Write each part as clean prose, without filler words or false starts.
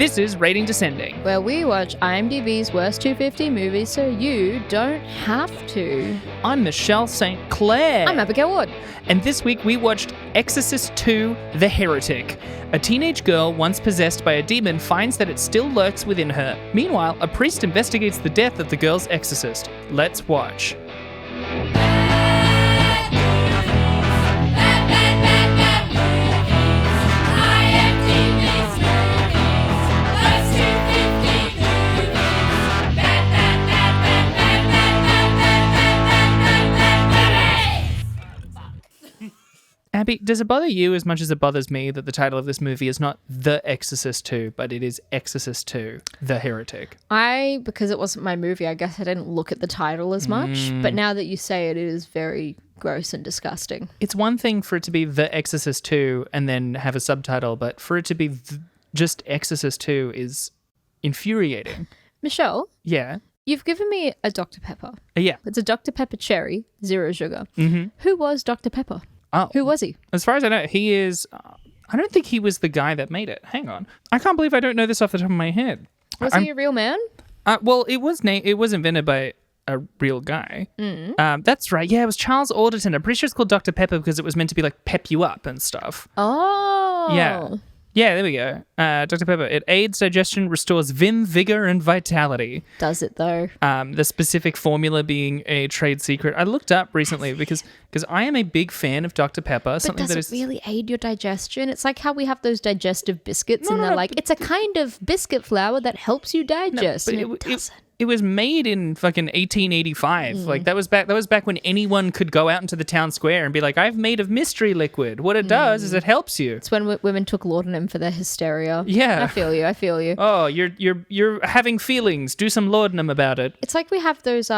This is Rating Descending, where we watch IMDb's worst 250 movies so you don't have to. I'm Michelle St. Clair. I'm Abigail Ward. And this week we watched Exorcist 2, The Heretic. A teenage girl once possessed by a demon finds that it still lurks within her. Meanwhile, a priest investigates the death of the girl's exorcist. Let's watch. Abby, does it bother you as much as it bothers me that the title of this movie is not The Exorcist 2, but it is Exorcist 2, The Heretic? Because it wasn't my movie, I guess I didn't look at the title as much. But now that you say it, it is very gross and disgusting. It's one thing for it to be The Exorcist 2 and then have a subtitle, but for it to be just Exorcist 2 is infuriating. Michelle? Yeah? You've given me a Dr. Pepper. Yeah. It's a Dr. Pepper cherry, 0 sugar. Mm-hmm. Who was Dr. Pepper? Oh. Who was he? As far as I know, he is... I don't think he was the guy that made it. Hang on. I can't believe I don't know this off the top of my head. Was he a real man? Well, it was invented by a real guy. That's right. Yeah, it was Charles Alderton. I'm pretty sure it's called Dr. Pepper because it was meant to be like pep you up and stuff. Oh. Yeah. Yeah, there we go. Dr. Pepper. It aids digestion, restores vim, vigor, and vitality. Does it though? The specific formula being a trade secret. I looked up recently because I am a big fan of Dr. Pepper. But does it really aid your digestion? It's like how we have those digestive biscuits it's a kind of biscuit flour that helps you digest. No, but it doesn't. It was made in fucking 1885. Like that was back when anyone could go out into the town square and be like, I've made of mystery liquid. What it does is it helps you. It's when women took laudanum for their hysteria. Yeah. I feel you. Oh, you're having feelings. Do some laudanum about it. It's like we have those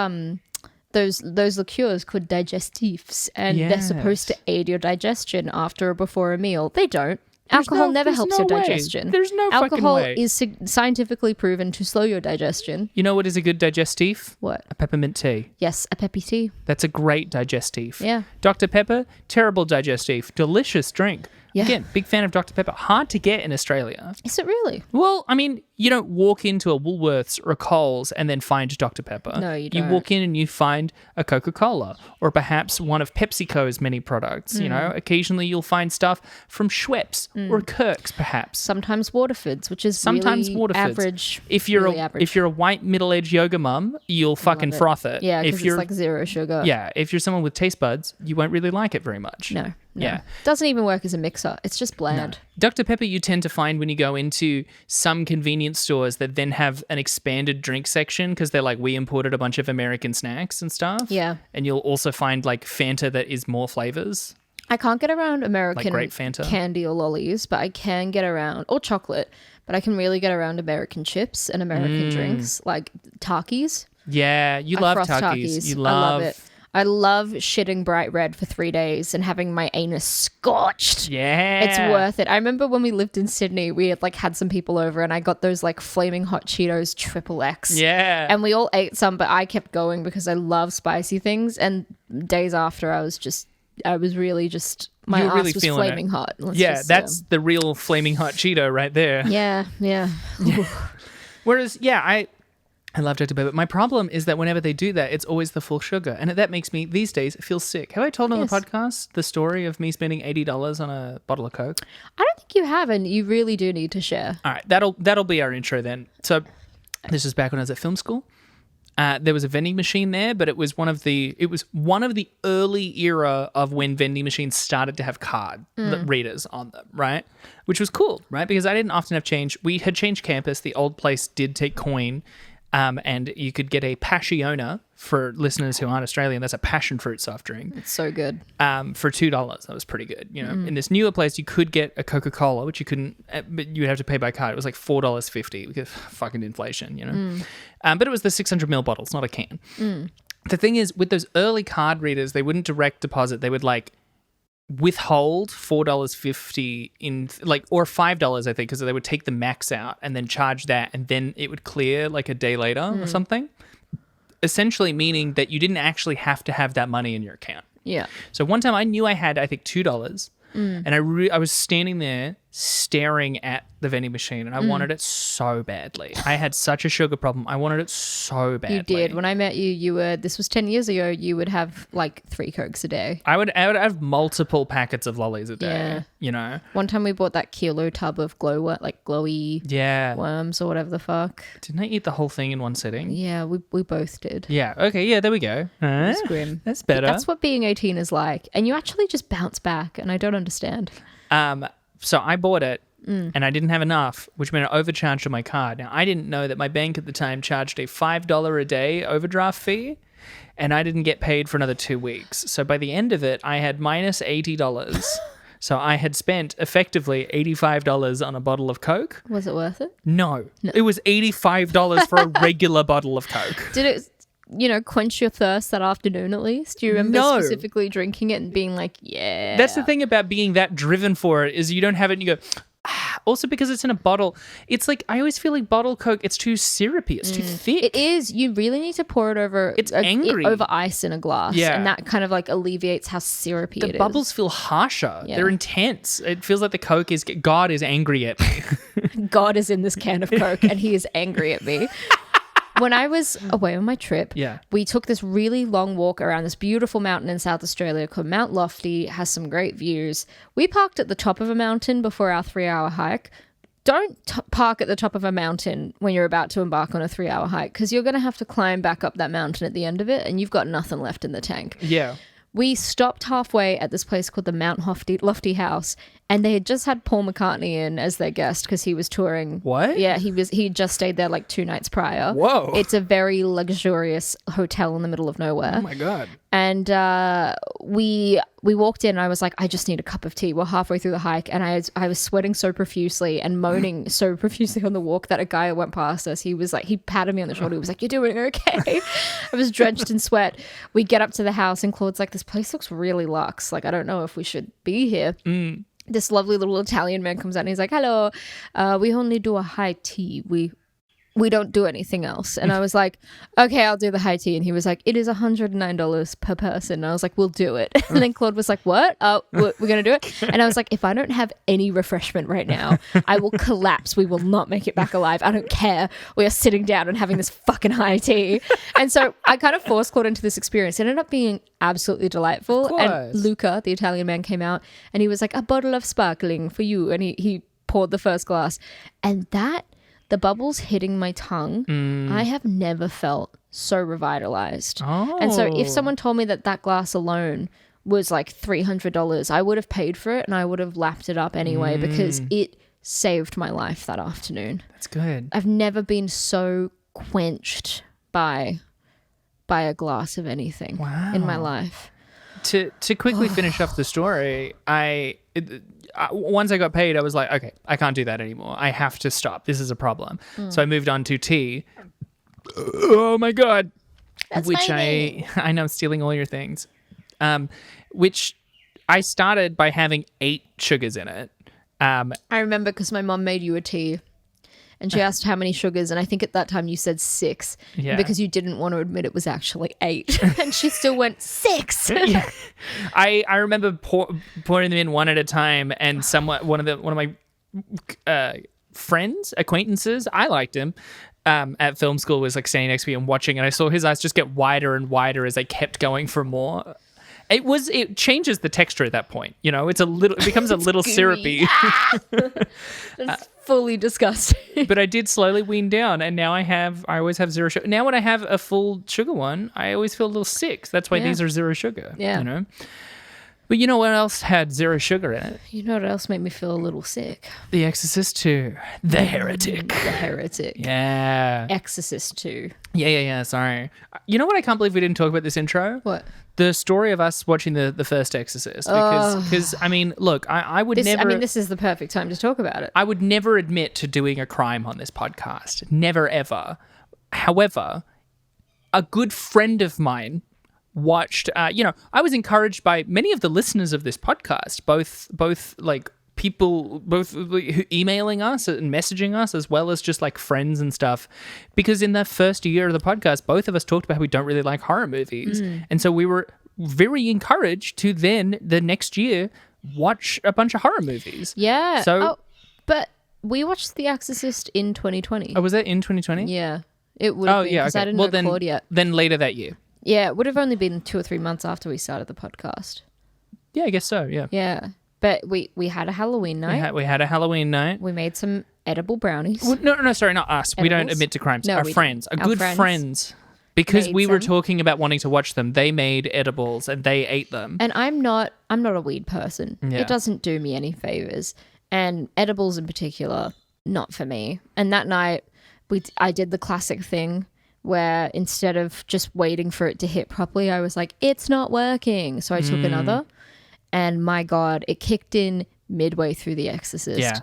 liqueurs called digestifs, and they're supposed to aid your digestion after or before a meal. They don't. Alcohol never helps your digestion. There's no fucking way. Alcohol is scientifically proven to slow your digestion. You know what is a good digestif? What? A peppermint tea. Yes, a peppy tea. That's a great digestif. Yeah. Dr. Pepper, terrible digestif. Delicious drink. Yeah. Again, big fan of Dr. Pepper. Hard to get in Australia. Is it really? Well, I mean, you don't walk into a Woolworths or a Coles and then find Dr. Pepper. No, you don't. You walk in and you find a Coca-Cola or perhaps one of PepsiCo's many products. You know, occasionally you'll find stuff from Schweppes or Kirk's, perhaps. Sometimes Waterfords, which is sometimes really Waterfords. Average. If you're really average. If you're a white middle-aged yoga mum, you'll fucking froth it. Yeah, because it's like 0 sugar. Yeah, if you're someone with taste buds, you won't really like it very much. No. Yeah. Doesn't even work as a mixer. It's just bland. No. Dr. Pepper you tend to find when you go into some convenience stores that then have an expanded drink section because they're like, we imported a bunch of American snacks and stuff. Yeah. And you'll also find like Fanta that is more flavors. I can't get around American grape Fanta. Candy or lollies, but I can get around, or chocolate, but I can really get around American chips and American drinks, like Takis. Yeah, you love Takis. You love... I love it. I love shitting bright red for 3 days and having my anus scorched. Yeah. It's worth it. I remember when we lived in Sydney, we had some people over and I got those like flaming hot Cheetos XXX. Yeah. And we all ate some, but I kept going because I love spicy things. And days after, my ass was flaming hot. That's the real flaming hot Cheeto right there. Yeah. Whereas, I love Dr. Pepper. My problem is that whenever they do that, it's always the full sugar. And that makes me, these days, feel sick. Have I told on the podcast the story of me spending $80 on a bottle of Coke? I don't think you have, and you really do need to share. All right, that'll be our intro then. So this is back when I was at film school. There was a vending machine there, but it was one of the early era of when vending machines started to have card readers on them, right? Which was cool, right? Because I didn't often have change. We had changed campus. The old place did take coin. And you could get a Passiona, for listeners who aren't Australian, that's a passion fruit soft drink. It's so good. For $2. That was pretty good. You know, in this newer place, you could get a Coca-Cola, which you couldn't, but you would have to pay by card. It was like $4.50 because fucking inflation, you know. But it was the 600ml bottles, not a can. The thing is, with those early card readers, they wouldn't direct deposit. They would like withhold $4.50 in like, or $5 I think, because they would take the max out and then charge that, and then it would clear like a day later or something, essentially meaning that you didn't actually have to have that money in your account. Yeah. So one time I knew I had, I think, $2 and I was standing there staring at the vending machine, and I wanted it so badly. I had such a sugar problem. I wanted it so badly. You did. When I met you were, this was 10 years ago, you would have like 3 Cokes a day. I would have multiple packets of lollies a day, you know. One time we bought that kilo tub of glowy worms or whatever the fuck. Didn't I eat the whole thing in one sitting? Yeah, we both did. Yeah. Okay, yeah, there we go. It's grim. That's better. That's what being 18 is like. And you actually just bounce back, and I don't understand. So I bought it and I didn't have enough, which meant I overcharged on my card. Now, I didn't know that my bank at the time charged a $5 a day overdraft fee, and I didn't get paid for another 2 weeks. So by the end of it, I had minus $80. So I had spent effectively $85 on a bottle of Coke. Was it worth it? No. It was $85 for a regular bottle of Coke. Did it... quench your thirst that afternoon at least? Do you remember specifically drinking it and being like, yeah? That's the thing about being that driven for it, is you don't have it and you go, ah. Also because it's in a bottle. It's like, I always feel like bottle Coke, it's too syrupy. It's too thick. It is. You really need to pour it over. It's angry. Over ice in a glass. Yeah. And that kind of like alleviates how syrupy it is. The bubbles feel harsher. Yeah. They're intense. It feels like the Coke is, God is angry at me. God is in this can of Coke and he is angry at me. When I was away on my trip, we took this really long walk around this beautiful mountain in South Australia called Mount Lofty. It has some great views. We parked at the top of a mountain before our 3-hour hike. Don't park at the top of a mountain when you're about to embark on a 3-hour hike, because you're going to have to climb back up that mountain at the end of it, and you've got nothing left in the tank. Yeah. We stopped halfway at this place called the Mount Lofty House, and they had just had Paul McCartney in as their guest because he was touring. What? Yeah, he just stayed there like 2 nights prior. Whoa. It's a very luxurious hotel in the middle of nowhere. Oh my God. And we walked in and I was like, I just need a cup of tea. We're halfway through the hike and I was sweating so profusely and moaning so profusely on the walk that a guy went past us. He was like, he patted me on the shoulder. He was like, you're doing okay. I was drenched in sweat. We get up to the house and Claude's like, this place looks really luxe. Like, I don't know if we should be here. This lovely little Italian man comes out and he's like, hello, we only do a high tea. We don't do anything else. And I was like, okay, I'll do the high tea. And he was like, it is $109 per person. And I was like, we'll do it. And then Claude was like, what? We're going to do it? And I was like, if I don't have any refreshment right now, I will collapse. We will not make it back alive. I don't care. We are sitting down and having this fucking high tea. And so I kind of forced Claude into this experience. It ended up being absolutely delightful. And Luca, the Italian man, came out and he was like, a bottle of sparkling for you. And he poured the first glass. And the bubbles hitting my tongue, I have never felt so revitalized. Oh. And so if someone told me that glass alone was like $300, I would have paid for it and I would have lapped it up anyway because it saved my life that afternoon. That's good. I've never been so quenched by a glass of anything in my life. To quickly finish off the story, once I got paid, I was like, okay, I can't do that anymore. I have to stop. This is a problem. So I moved on to tea. Oh my God. That's which I know I'm stealing all your things. Which I started by having 8 sugars in it. I remember because my mom made you a tea. And she asked how many sugars, and I think at that time you said 6 because you didn't want to admit it was actually 8. And she still went 6. Yeah. I remember pouring them in one at a time, and one of my friends, acquaintances, I liked him, at film school, was like standing next to me and watching, and I saw his eyes just get wider and wider as I kept going for more. It changes the texture at that point, you know. It becomes a little syrupy. It's fully disgusting. But I did slowly wean down, and now I always have 0 sugar. Now when I have a full sugar one, I always feel a little sick. That's why these are 0 sugar. Yeah. You know. But you know what else had 0 sugar in it? You know what else made me feel a little sick? The Exorcist 2. The Heretic. The Heretic. Yeah. Exorcist 2. Yeah. Sorry. You know what? I can't believe we didn't talk about this intro. What? The story of us watching the first Exorcist. Because I mean, look, I would never... I mean, this is the perfect time to talk about it. I would never admit to doing a crime on this podcast. Never, ever. However, a good friend of mine watched, I was encouraged by many of the listeners of this podcast, both like people, both emailing us and messaging us, as well as just like friends and stuff, because in the first year of the podcast, both of us talked about how we don't really like horror movies. And so we were very encouraged to then the next year watch a bunch of horror movies. Yeah. So, but we watched The Exorcist in 2020. Oh, was that in 2020? Yeah. It would have been because I didn't record yet. Then later that year. Yeah, it would have only been 2 or 3 months after we started the podcast. Yeah, I guess so, yeah. Yeah. But we had a Halloween night. We had a Halloween night. We made some edible brownies. Well, no, sorry, not us. Edibles? We don't admit to crimes. No, our friends. Our good friends. Because we were talking about wanting to watch them, they made edibles and they ate them. And I'm not a weed person. Yeah. It doesn't do me any favors. And edibles in particular, not for me. And that night, I did the classic thing where instead of just waiting for it to hit properly, I was like, it's not working. So I took another. And my God, it kicked in midway through The Exorcist. Yeah.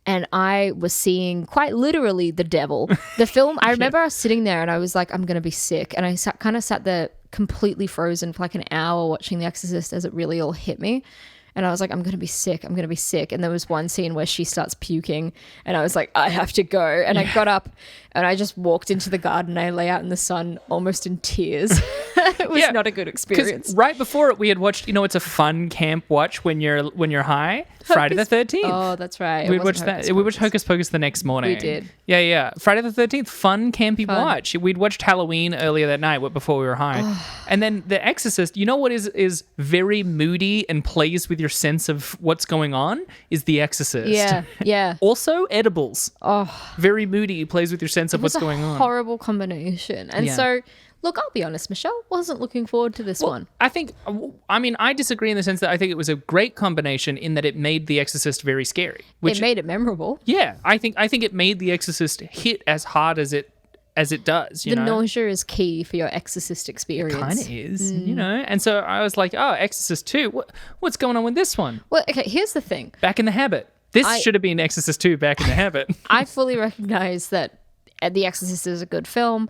And I was seeing quite literally the devil. The film, I remember I was sitting there and I was like, I'm going to be sick. And I kind of sat there completely frozen for like an hour watching The Exorcist as it really all hit me. And I was like, I'm going to be sick. I'm going to be sick. And there was one scene where she starts puking and I was like, I have to go. And I got up and I just walked into the garden. I lay out in the sun almost in tears. It was not a good experience. Right before it, we had watched, it's a fun camp watch when you're high. Friday the 13th. Oh, that's right. We watched that. We watched Hocus Pocus the next morning. We did. Yeah. Friday the 13th, fun campy watch. We'd watched Halloween earlier that night before we were high. And then The Exorcist, you know what is very moody and plays with your sense of what's going on is The Exorcist. Yeah. Also edibles. Oh. Very moody, plays with your sense of what's going on. Horrible combination. And so... Look, I'll be honest, Michelle, wasn't looking forward to this one. I disagree in the sense that I think it was a great combination in that it made The Exorcist very scary. It made it memorable. Yeah, I think it made The Exorcist hit as hard as it does. The nausea is key for your Exorcist experience. It kind of is, And so I was like, oh, Exorcist 2, what's going on with this one? Well, okay, here's the thing. Back in the Habit. This should have been Exorcist 2, Back in the Habit. I fully recognize that The Exorcist is a good film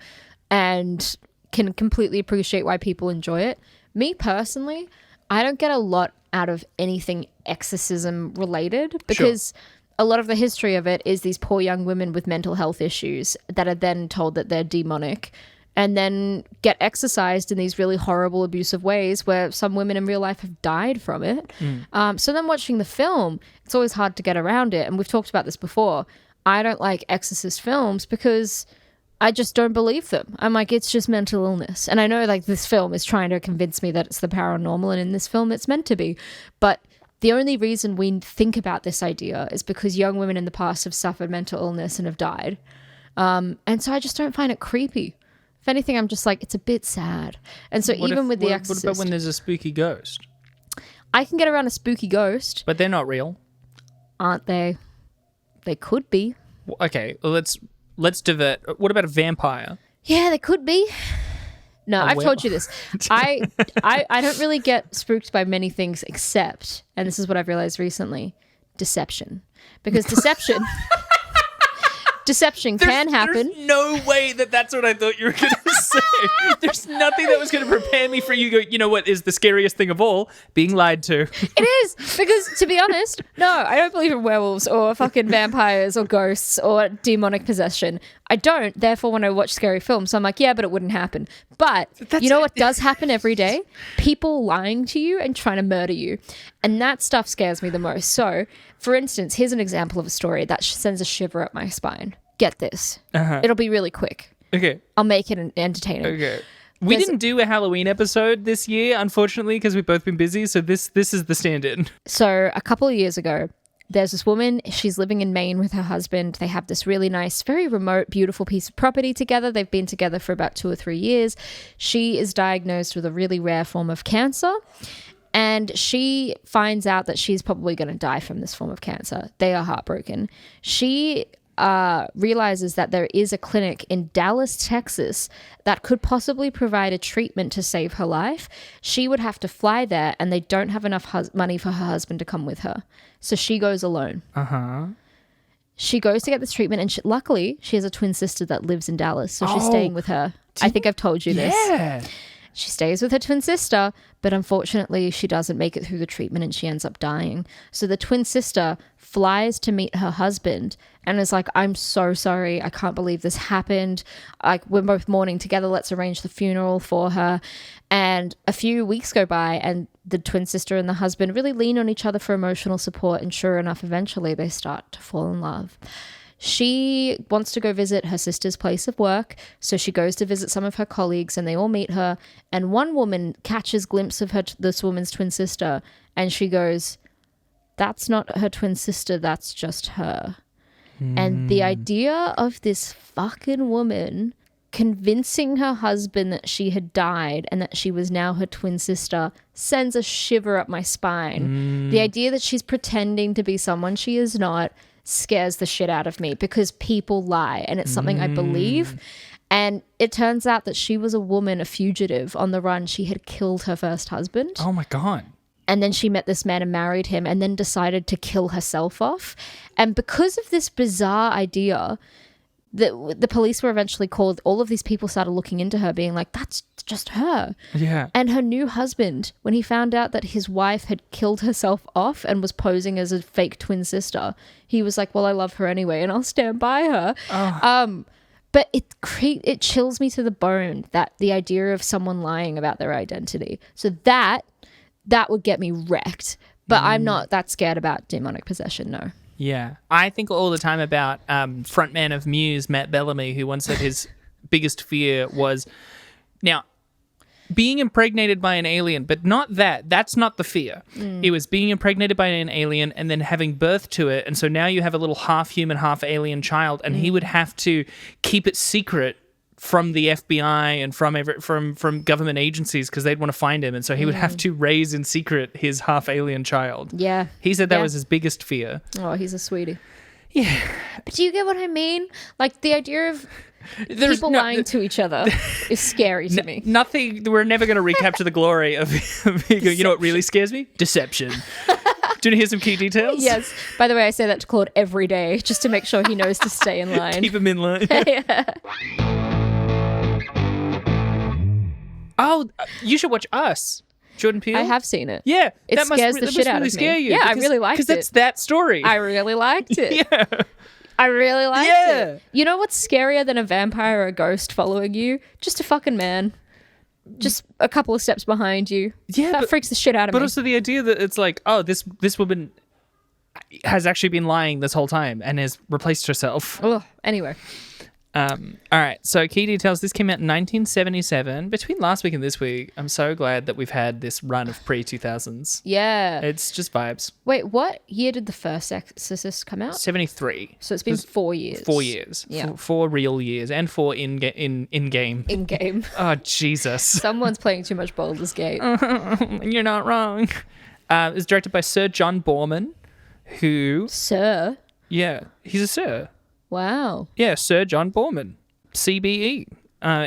and can completely appreciate why people enjoy it. Me personally, I don't get a lot out of anything exorcism related because a lot of the history of it is these poor young women with mental health issues that are then told that they're demonic and then get exorcised in these really horrible, abusive ways where some women in real life have died from it. So then watching the film, it's always hard to get around it. And we've talked about this before. I don't like exorcist films because I just don't believe them. I'm like, it's just mental illness. And I know like this film is trying to convince me that it's the paranormal, and in this film it's meant to be. But the only reason we think about this idea is because young women in the past have suffered mental illness and have died. And so I just don't find it creepy. If anything, I'm just like, it's a bit sad. And so The Exorcist... What about when there's a spooky ghost? I can get around a spooky ghost. But they're not real. Aren't they? They could be. Okay, well, let's divert. What about a vampire? Yeah, they could be. No, I've told you this. I don't really get spooked by many things except, and this is what I've realized recently, deception. Because deception can happen. There's no way that's what I thought you were going to say. There's nothing that was going to prepare me for you to go, you know what is the scariest thing of all? Being lied to. It is. Because, to be honest, no, I don't believe in werewolves or fucking vampires or ghosts or demonic possession. I don't. Therefore, when I watch scary films, I'm like, yeah, but it wouldn't happen. But you know what does happen every day? People lying to you and trying to murder you. And that stuff scares me the most. So, for instance, here's an example of a story that sends a shiver up my spine. Get this. It'll be really quick. Okay. I'll make it entertaining. Okay. We didn't do a Halloween episode this year, unfortunately, because we've both been busy. So this is the stand-in. So a couple of years ago, there's this woman. She's living in Maine with her husband. They have this really nice, very remote, beautiful piece of property together. They've been together for about 2 or 3 years. She is diagnosed with a really rare form of cancer. And she finds out that she's probably going to die from this form of cancer. They are heartbroken. She realizes that there is a clinic in Dallas, Texas that could possibly provide a treatment to save her life. She would have to fly there and they don't have enough money for her husband to come with her. So she goes alone. She goes to get this treatment and luckily she has a twin sister that lives in Dallas. So she's staying with her. I think I've told you this. Yeah. She stays with her twin sister, but unfortunately she doesn't make it through the treatment and she ends up dying. So the twin sister flies to meet her husband and is like, I'm so sorry. I can't believe this happened. Like, we're both mourning together. Let's arrange the funeral for her. And a few weeks go by and the twin sister and the husband really lean on each other for emotional support. And sure enough, eventually they start to fall in love. She wants to go visit her sister's place of work, so she goes to visit some of her colleagues and they all meet her, and one woman catches glimpse of this woman's twin sister and she goes, that's not her twin sister, that's just her. And the idea of this fucking woman convincing her husband that she had died and that she was now her twin sister sends a shiver up my spine. The idea that she's pretending to be someone she is not scares the shit out of me because people lie and it's something I believe. And it turns out that she was a woman, a fugitive on the run. She had killed her first husband. Oh my God. And then she met this man and married him and then decided to kill herself off. And because of this bizarre idea, the police were eventually called. All of these people started looking into her being like, that's just her. Yeah. And her new husband, when he found out that his wife had killed herself off and was posing as a fake twin sister, he was like, well, I love her anyway and I'll stand by her. But it chills me to the bone, that the idea of someone lying about their identity. So that would get me wrecked. But I'm not that scared about demonic possession, no. Yeah. I think all the time about frontman of Muse, Matt Bellamy, who once said his biggest fear was, now, being impregnated by an alien, but not that. That's not the fear. It was being impregnated by an alien and then having birth to it. And so now you have a little half human, half alien child, and he would have to keep it secret from the FBI and from government agencies because they'd want to find him. And so he would have to raise in secret his half alien child. Yeah. He said that was his biggest fear. Oh, he's a sweetie. Yeah. But do you get what I mean? Like, the idea of people lying to each other is scary to me. Nothing. We're never going to recapture the glory of you know what really scares me? Deception. Do you want to hear some key details? Yes. By the way, I say that to Claude every day just to make sure he knows to stay in line. Keep him in line. Yeah. Oh, you should watch Us. Jordan Peele. I have seen it. Yeah. It scares the shit out of me. Scare you. Yeah, I really liked it. Because that's that story. I really liked it. Yeah. I really liked it. You know what's scarier than a vampire or a ghost following you? Just a fucking man. Just a couple of steps behind you. Yeah. That freaks the shit out of me. But also the idea that it's like, oh, this woman has actually been lying this whole time and has replaced herself. Ugh. Anyway. All right, so key details. This came out in 1977. Between last week and this week, I'm so glad that we've had this run of pre-2000s. Yeah. It's just vibes. Wait, what year did the first Exorcist come out? 73. So it's been 4 years. 4 years. Yeah. Four real years and 4 in-game. In-game. Oh, Jesus. Someone's playing too much Baldur's Gate. You're not wrong. It was directed by Sir John Borman, who... Sir? Yeah, he's a sir. Wow. Yeah, Sir John Borman, CBE.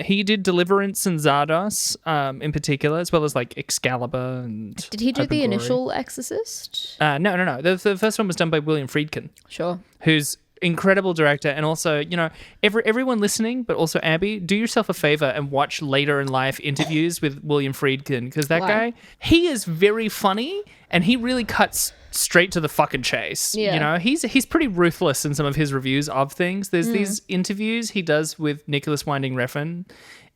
He did Deliverance and Zardos in particular, as well as like Excalibur and Did he do Open the Glory. initial Exorcist? No. The first one was done by William Friedkin, Sure. who's incredible director, and also, you know, everyone listening, but also Abby, do yourself a favor and watch later in life interviews with William Friedkin, because that guy, he is very funny and he really cuts straight to the fucking chase. Yeah. You know, he's pretty ruthless in some of his reviews of things. There's these interviews he does with Nicholas Winding Refn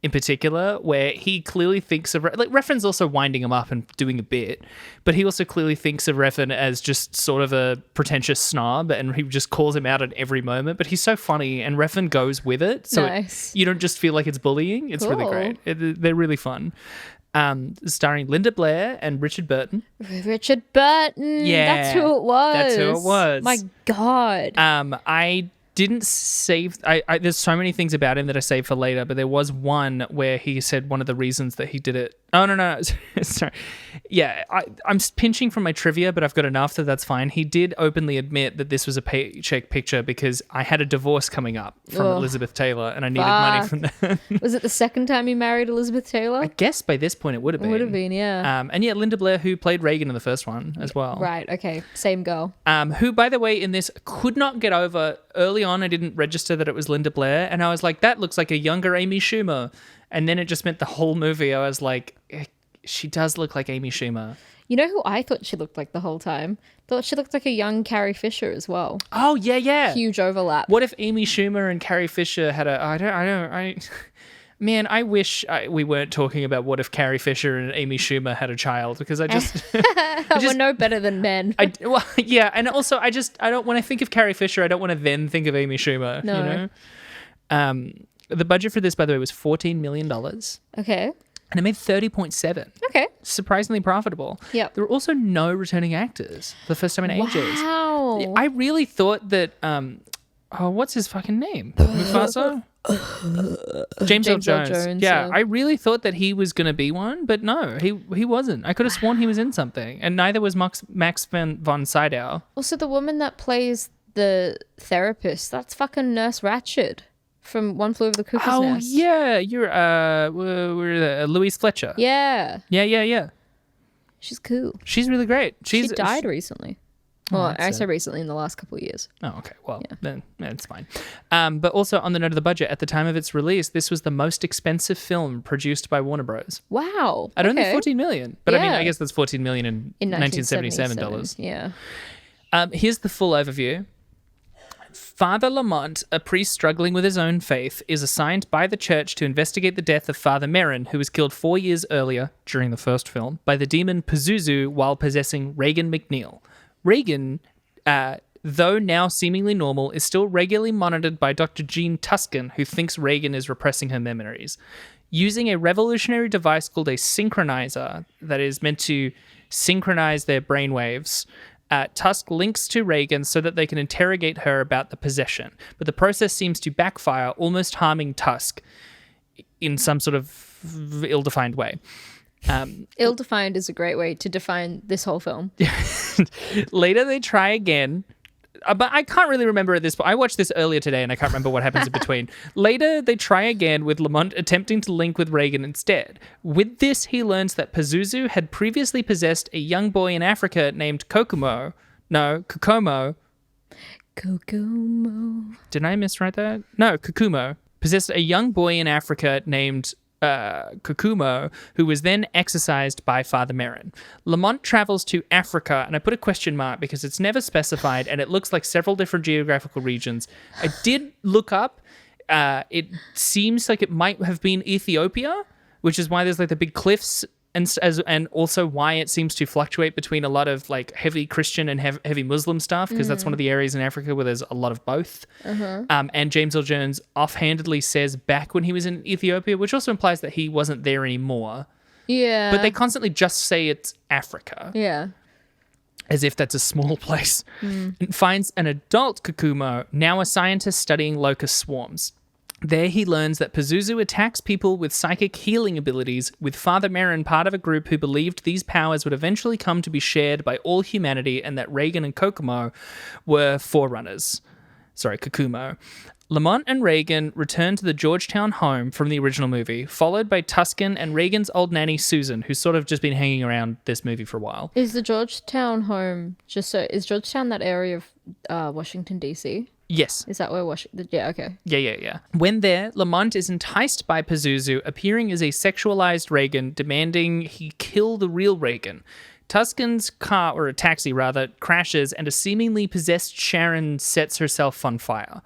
in particular, where he clearly thinks of, like, Refn's also winding him up and doing a bit, but he also clearly thinks of Refn as just sort of a pretentious snob, and he just calls him out at every moment, but he's so funny and Refn goes with it, so Nice. you don't just feel like it's bullying. It's really Cool. great. They're really fun. Starring Linda Blair and Richard Burton. Richard Burton. Yeah, That's who it was. that's who it was. My God. I didn't save... I there's so many things about him that I saved for later, but there was one where he said one of the reasons that he did it... Oh, no. Sorry. Yeah, I'm pinching from my trivia, but I've got enough that's fine. He did openly admit that this was a paycheck picture because I had a divorce coming up from Elizabeth Taylor, and I needed money from that. Was it the second time he married Elizabeth Taylor? I guess by this point it would have been. It would have been, yeah. And yeah, Linda Blair, who played Reagan in the first one as well. Right, okay. Same girl. Who, by the way, in this could not get over early on, I didn't register that it was Linda Blair, and I was like, that looks like a younger Amy Schumer. And then it just meant the whole movie, I was like, she does look like Amy Schumer. You know who I thought she looked like the whole time? Thought she looked like a young Carrie Fisher as well. Oh, yeah. Huge overlap. What if Amy Schumer and Carrie Fisher had man, I wish we weren't talking about what if Carrie Fisher and Amy Schumer had a child, because I just... We're no better than men. Yeah, and also I don't, when I think of Carrie Fisher, I don't want to then think of Amy Schumer, No. you know? The budget for this, by the way, was $14 million. Okay. And it made 30.7. Okay. Surprisingly profitable. Yep. There were also no returning actors for the first time in ages. Wow. I really thought that, what's his fucking name? Mufasa? James Earl Jones. Yeah, I really thought that he was going to be one, but no, he wasn't. I could have sworn he was in something, and neither was Max von Sydow. Also, the woman that plays the therapist, that's fucking Nurse Ratched from One Flew Over the Cuckoo's Nest. Oh, yeah, you're, Louise Fletcher. Yeah. Yeah. She's cool. She's really great. She died recently. Well, I that's say recently in the last couple of years. Oh, okay. Well, then it's fine. But also on the note of the budget, at the time of its release, this was the most expensive film produced by Warner Bros. Wow. At only $14 million. But I mean, Yeah. I guess that's $14 million in 1977 dollars. Yeah. Here's the full overview. Father Lamont, a priest struggling with his own faith, is assigned by the church to investigate the death of Father Merrin, who was killed 4 years earlier, during the first film, by the demon Pazuzu while possessing Reagan McNeil. Reagan, though now seemingly normal, is still regularly monitored by Dr. Jean Tuscan, who thinks Reagan is repressing her memories. Using a revolutionary device called a Synchroniser that is meant to synchronize their brainwaves, Tusk links to Reagan so that they can interrogate her about the possession. But the process seems to backfire, almost harming Tusk in some sort of ill-defined way. Ill-defined is a great way to define this whole film. Later, they try again. But I can't really remember at this point. I watched this earlier today and I can't remember what happens in between. Later, they try again with Lamont attempting to link with Reagan instead. With this, he learns that Pazuzu had previously possessed a young boy in Africa named Kokomo. Did I miswrite that? No, Kokumo. Possessed a young boy in Africa named Kokumo, who was then exorcised by Father Merrin. Lamont travels to Africa, and I put a question mark because it's never specified, and it looks like several different geographical regions. I did look up. It seems like it might have been Ethiopia, which is why there's like the big cliffs, and also why it seems to fluctuate between a lot of like heavy Christian and heavy Muslim stuff, because that's one of the areas in Africa where there's a lot of both. And James Earl Jones offhandedly says back when he was in Ethiopia, which also implies that he wasn't there anymore. Yeah. But they constantly just say it's Africa. Yeah. As if that's a small place. And finds an adult Kokumo, now a scientist studying locust swarms. There he learns that Pazuzu attacks people with psychic healing abilities, with Father Merrin part of a group who believed these powers would eventually come to be shared by all humanity, and that Reagan and Kokomo were forerunners. Kokumo. Lamont and Reagan return to the Georgetown home from the original movie, followed by Tuscan and Reagan's old nanny Susan, who's sort of just been hanging around this movie for a while. Is the Georgetown home is Georgetown that area of Washington, D.C.? Yes. Is that where Washington... Yeah, okay. Yeah. When there, Lamont is enticed by Pazuzu, appearing as a sexualized Reagan, demanding he kill the real Reagan. Tuscan's car, or a taxi rather, crashes, and a seemingly possessed Sharon sets herself on fire.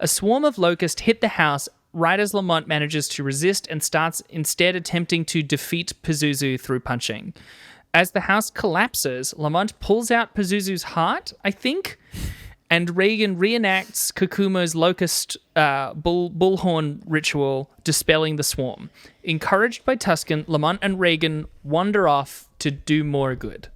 A swarm of locusts hit the house right as Lamont manages to resist and starts instead attempting to defeat Pazuzu through punching. As the house collapses, Lamont pulls out Pazuzu's heart, I think, and Reagan reenacts Kokumo's locust bullhorn ritual, dispelling the swarm. Encouraged by Tuscan, Lamont and Reagan wander off to do more good.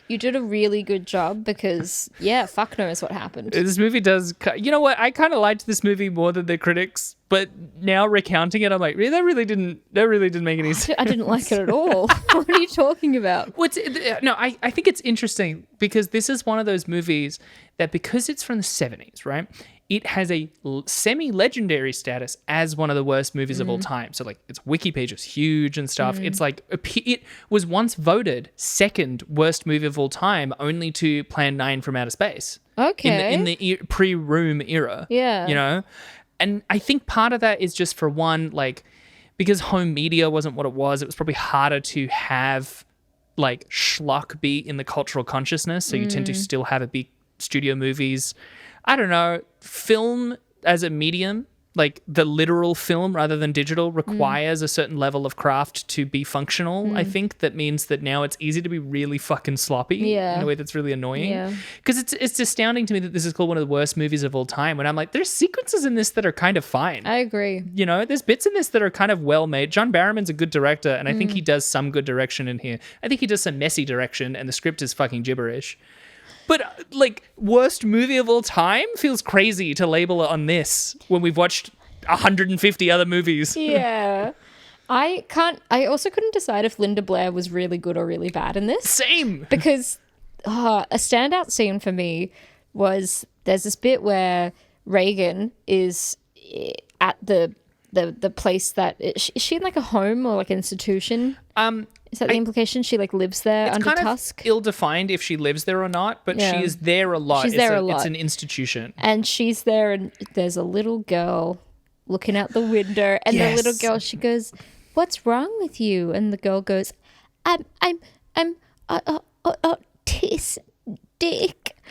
You did a really good job because, fuck knows what happened. This movie does... You know what? I kind of liked this movie more than the critics, but now recounting it, I'm like, that really didn't make any sense. I didn't like it at all. What are you talking about? I think it's interesting because this is one of those movies that, because it's from the 70s, right? It has a semi-legendary status as one of the worst movies of all time. So, like, its wiki page is huge and stuff. It's like, it was once voted second worst movie of all time, only to Plan 9 from Outer Space. Okay. In the pre-Room era. Yeah. You know? And I think part of that is just for one, like, because home media wasn't what it was probably harder to have like schlock be in the cultural consciousness. So you tend to still have it be studio movies. I don't know, film as a medium, like the literal film rather than digital, requires a certain level of craft to be functional. I think that means that now it's easy to be really fucking sloppy in a way that's really annoying. Because it's astounding to me that this is called one of the worst movies of all time. When I'm like, there's sequences in this that are kind of fine. I agree. You know, there's bits in this that are kind of well made. John Barrowman's a good director, and I think he does some good direction in here. I think he does some messy direction, and the script is fucking gibberish. But, like, worst movie of all time feels crazy to label it on this when we've watched 150 other movies. Yeah. I also couldn't decide if Linda Blair was really good or really bad in this. Same. Because a standout scene for me was there's this bit where Reagan is at the place that... Is she in, like, a home or, like, an institution? Is that the implication? She like lives there under Tusk? It's ill-defined if she lives there or not, but she is there a lot. She's there a lot. It's an institution. And she's there and there's a little girl looking out the window and the little girl, she goes, "What's wrong with you?" And the girl goes, I'm autistic.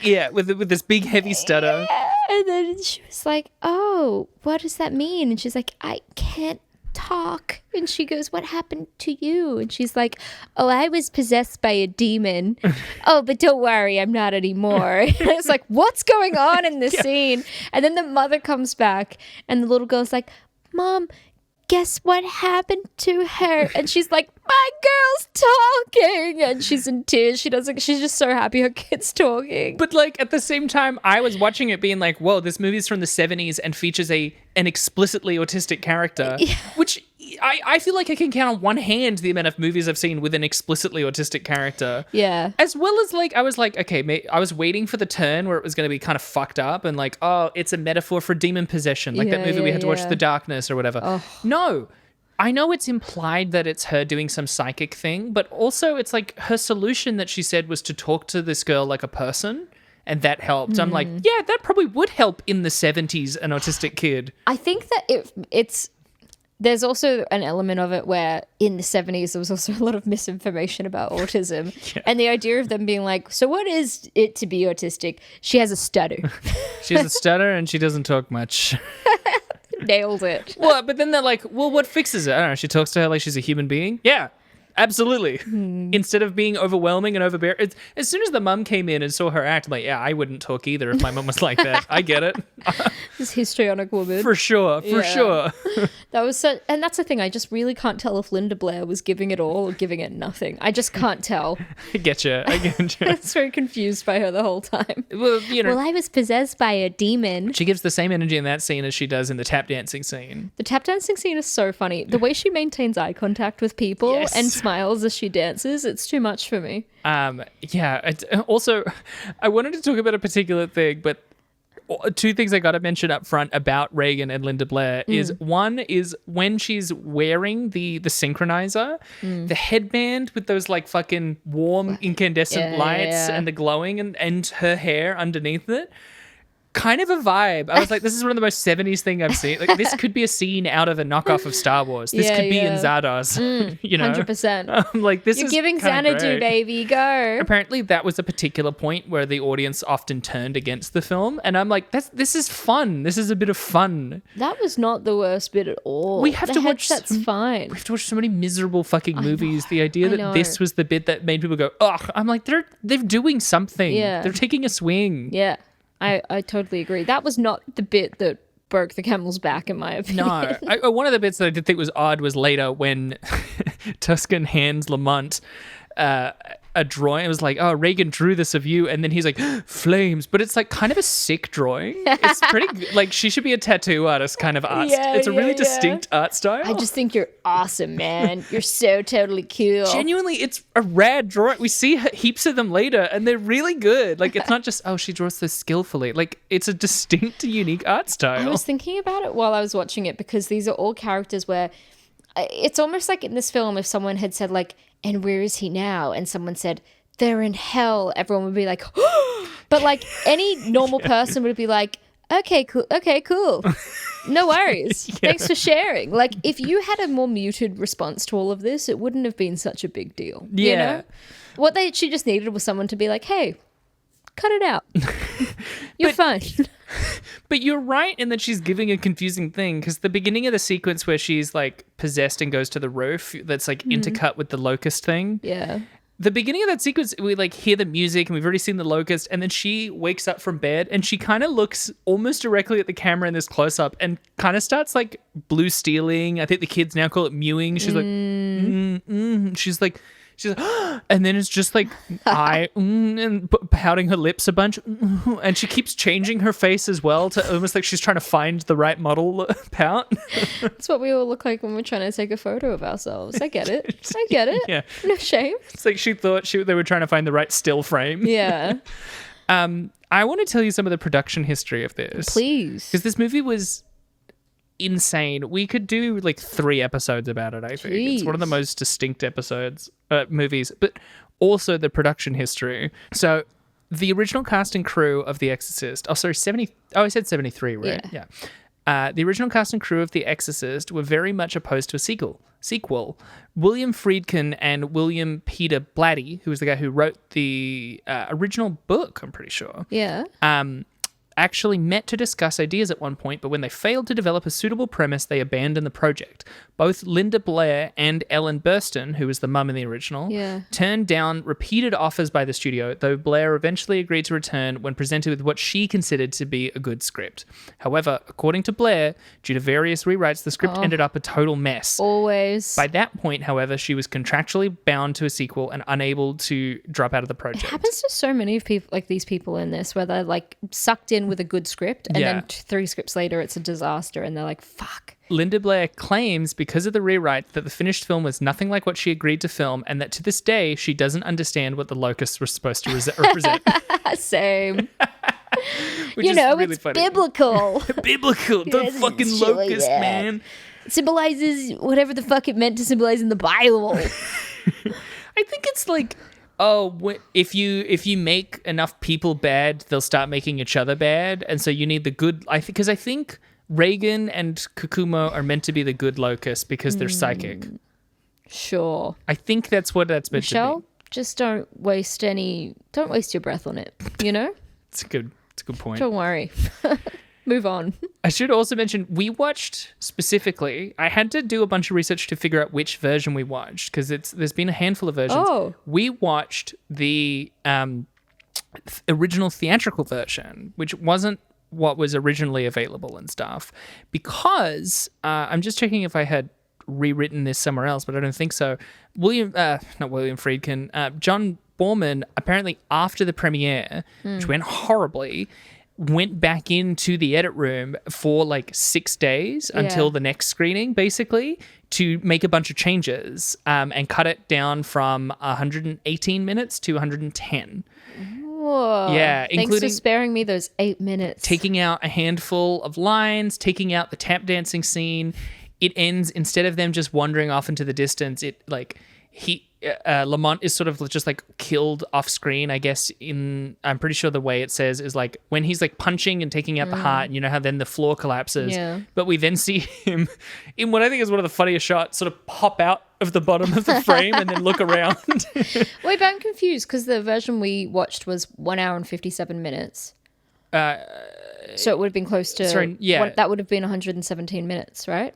Yeah, with this big heavy stutter. Yeah. And then she was like, "Oh, what does that mean?" And she's like, "I can't talk." And she goes, "What happened to you?" And she's like, "Oh, I was possessed by a demon." "Oh, but don't worry, I'm not anymore." And it's like, what's going on in this scene? And then the mother comes back and the little girl's like, "Mom, guess what happened to her?" And she's like, "My girl's talking." And she's in tears. She's just so happy her kid's talking. But like at the same time, I was watching it being like, whoa, this movie's from the 70s and features an explicitly autistic character, which I feel like I can count on one hand the amount of movies I've seen with an explicitly autistic character. Yeah. As well as like, I was like, okay, I was waiting for the turn where it was going to be kind of fucked up and like, oh, it's a metaphor for demon possession. Like that movie we had to watch, The Darkness or whatever. Oh. No. I know it's implied that it's her doing some psychic thing, but also it's like her solution that she said was to talk to this girl like a person, and that helped. I'm like, yeah, that probably would help in the 70s, an autistic kid. I think that it's there's also an element of it where in the 70s there was also a lot of misinformation about autism. And the idea of them being like, so what is it to be autistic? She has a stutter. She has a stutter and she doesn't talk much. Nailed it. Well, but then they're like, well, what fixes it? I don't know. She talks to her like she's a human being. Yeah, absolutely. Instead of being overwhelming and overbearing. As soon as the mum came in and saw her act, I'm like, yeah, I wouldn't talk either if my mum was like that. I get it. This histrionic woman. For sure. That was so, and that's the thing. I just really can't tell if Linda Blair was giving it all or giving it nothing. I just can't tell. I get you. I was very confused by her the whole time. Well, you know, well, I was possessed by a demon. She gives the same energy in that scene as she does in the tap dancing scene. The tap dancing scene is so funny. The way she maintains eye contact with people and smiles as she dances, it's too much for me. Also, I wanted to talk about a particular thing, but two things I got to mention up front about Reagan and Linda Blair is one is when she's wearing the Synchroniser, the headband with those like fucking warm incandescent lights and the glowing and her hair underneath it. Kind of a vibe. I was like, this is one of the most 70s thing I've seen. Like, this could be a scene out of a knockoff of Star Wars. This could be in Zardoz. You know, 100%. I'm like, this You're is giving Xanadu, great. baby, go. Apparently, that was a particular point where the audience often turned against the film, and I'm like, this is fun. This is a bit of fun. That was not the worst bit at all. We have to watch. That's fine. We have to watch so many miserable fucking movies. The idea that this was the bit that made people go, ugh. I'm like, they're doing something. Yeah. They're taking a swing. Yeah. I totally agree. That was not the bit that broke the camel's back, in my opinion. No. One of the bits that I did think was odd was later when Tuscan hands Lamont a drawing. It was like, oh, Reagan drew this of you. And then he's like, flames. But it's like kind of a sick drawing. It's pretty good. Like, she should be a tattoo artist kind of art. It's a really distinct art style. I just think you're awesome, man. You're so totally cool. Genuinely, it's a rad drawing. We see heaps of them later and they're really good. Like, it's not just, oh, she draws so skillfully. Like, it's a distinct, unique art style. I was thinking about it while I was watching it because these are all characters where it's almost like in this film, if someone had said like, and where is he now? And someone said, they're in hell. Everyone would be like, oh! But like any normal person would be like, okay, cool. No worries. Thanks for sharing. Like if you had a more muted response to all of this, it wouldn't have been such a big deal. Yeah. You know? What she just needed was someone to be like, hey, cut it out. You're fine. But you're right in that she's giving a confusing thing, because the beginning of the sequence where she's like possessed and goes to the roof, that's like intercut with the locust thing. Yeah. The beginning of that sequence, we like hear the music and we've already seen the locust, and then she wakes up from bed and she kind of looks almost directly at the camera in this close up and kind of starts like blue stealing. I think the kids now call it mewing. She's like, she's like, and then it's just like and pouting her lips a bunch, and she keeps changing her face as well to almost like she's trying to find the right model pout. That's what we all look like when we're trying to take a photo of ourselves. I get it. Yeah. No shame. It's like she thought they were trying to find the right still frame. Yeah. I want to tell you some of the production history of this. Please. Because this movie was insane. We could do like 3 episodes about it, I think. It's one of the most distinct movies, but also the production history. So the original cast and crew of The Exorcist, I said 73, right? Yeah. The original cast and crew of The Exorcist were very much opposed to a sequel. William Friedkin and William Peter Blatty, who was the guy who wrote the original book, I'm pretty sure. Yeah. Actually met to discuss ideas at one point, but when they failed to develop a suitable premise, they abandoned the project. Both Linda Blair and Ellen Burstyn, who was the mum in the original, turned down repeated offers by the studio, though Blair eventually agreed to return when presented with what she considered to be a good script. However, according to Blair, due to various rewrites, the script ended up a total mess. Always. By that point, however, she was contractually bound to a sequel and unable to drop out of the project. It happens to so many of people, like these people in this, where they're like sucked in with a good script, and then 3 scripts later it's a disaster, and they're like, fuck. Linda Blair claims because of the rewrite that the finished film was nothing like what she agreed to film, and that to this day she doesn't understand what the locusts were supposed to represent. Same. Which is really it's funny. biblical. Biblical. The fucking locust, man. It symbolizes whatever the fuck it meant to symbolize in the Bible. I think it's like, if you make enough people bad, they'll start making each other bad, and so you need the good. I think Reagan and Kukumo are meant to be the good locusts because they're psychic. Sure. I think that's what that's meant Michelle, to be. just don't waste your breath on it, you know? It's a good point. Don't worry. Move on. I should also mention, we watched specifically, I had to do a bunch of research to figure out which version we watched, because there's been a handful of versions. Oh. We watched the original theatrical version, which wasn't what was originally available and stuff, because I'm just checking if I had rewritten this somewhere else, but I don't think so. Not William Friedkin, John Borman, apparently after the premiere, which went horribly, went back into the edit room for like 6 days until the next screening, basically, to make a bunch of changes and cut it down from 118 minutes to 110. Whoa. Yeah, Thanks including for sparing me those 8 minutes. taking out a handful of lines, taking out the tap dancing scene. It ends, instead of them just wandering off into the distance, Lamont is sort of just like killed off screen, I guess. I'm pretty sure the way it says is like when he's like punching and taking out the heart, and you know how then the floor collapses. Yeah. But we then see him in what I think is one of the funniest shots, sort of pop out of the bottom of the frame and then look around. Wait, but I'm confused because the version we watched was 1 hour and 57 minutes. So it would have been close to. Sorry, yeah. That would have been 117 minutes, right?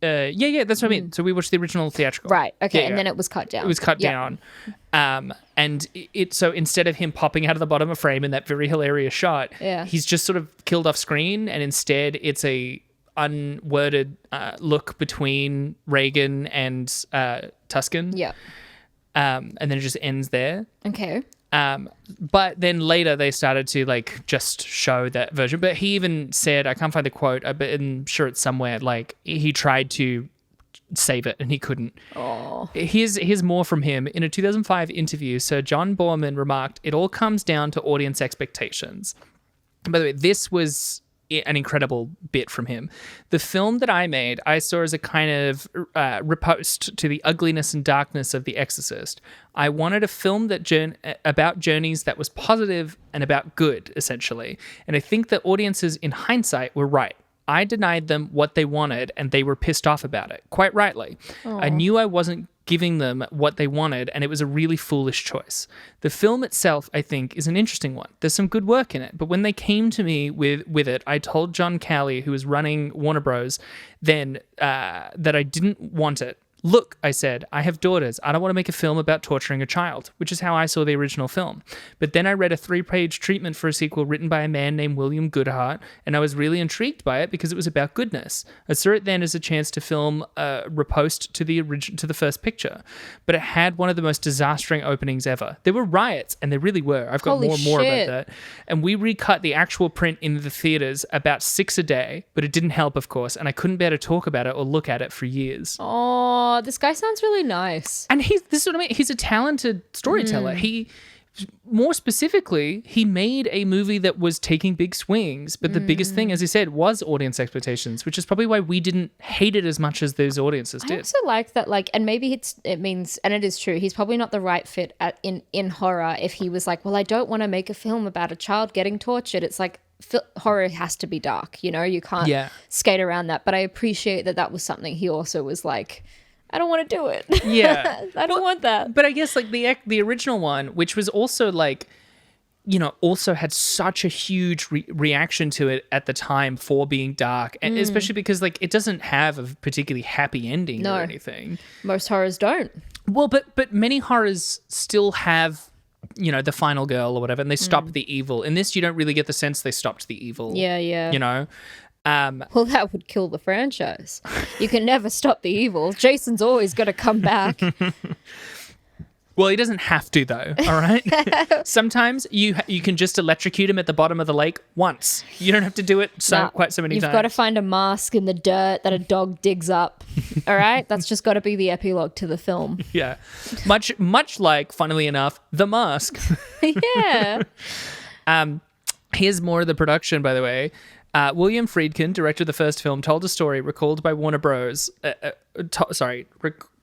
That's what I mean. So we watched the original theatrical. Right. Okay. Yeah, and then it was cut down. It was cut down. And so instead of him popping out of the bottom of frame in that very hilarious shot, he's just sort of killed off screen, and instead it's a unworded look between Reagan and Tuscan. Yeah. And then it just ends there. Okay. But then later they started to like just show that version. But he even said, I can't find the quote, but I'm sure it's somewhere, like he tried to save it and he couldn't. Oh. Here's more from him. In a 2005 interview, Sir John Borman remarked, "It all comes down to audience expectations." And by the way, this was an incredible bit from him. The film that I made, I saw as a kind of riposte to the ugliness and darkness of The Exorcist. I wanted a film that about journeys that was positive and about good, essentially. And I think that audiences, in hindsight, were right. I denied them what they wanted, and they were pissed off about it, quite rightly. Aww. I knew I wasn't giving them what they wanted, and it was a really foolish choice. The film itself, I think, is an interesting one. There's some good work in it, but when they came to me with it, I told John Cowley, who was running Warner Bros., then that I didn't want it. Look, I said, I have daughters. I don't want to make a film about torturing a child, which is how I saw the original film. But then I read a 3-page treatment for a sequel written by a man named William Goodhart, and I was really intrigued by it because it was about goodness. I saw it then as a chance to film a riposte to the first picture, but it had one of the most disastering openings ever. There were riots, and there really were. I've got Holy more and more shit. about that. And we recut the actual print in the theaters about 6 a day, but it didn't help, of course, and I couldn't bear to talk about it or look at it for years. Oh, this guy sounds really nice. And this is what I mean. He's a talented storyteller. He, more specifically, he made a movie that was taking big swings. But the biggest thing, as he said, was audience expectations, which is probably why we didn't hate it as much as those audiences I did. also like that, like, and maybe it means, and it is true, he's probably not the right fit in horror if he was like, well, I don't want to make a film about a child getting tortured. It's like, horror has to be dark, you know? You can't skate around that. But I appreciate that was something he also was like, I don't want to do it. Yeah. I don't want that. But I guess like the original one, which was also like, you know, also had such a huge reaction to it at the time for being dark, and especially because like it doesn't have a particularly happy ending or anything. Most horrors don't. Well, but many horrors still have, you know, the final girl or whatever, and they stop the evil. In this, you don't really get the sense they stopped the evil. Yeah. You know? Well, that would kill the franchise. You can never stop the evil. Jason's always got to come back. Well, he doesn't have to, though, all right? Sometimes you can just electrocute him at the bottom of the lake once. You don't have to do it quite so many times. You've got to find a mask in the dirt that a dog digs up, all right? That's just got to be the epilogue to the film. Yeah. Much like, funnily enough, The Mask. Yeah. Here's more of the production, by the way. William Friedkin, director of the first film, told a story recalled by Warner Bros.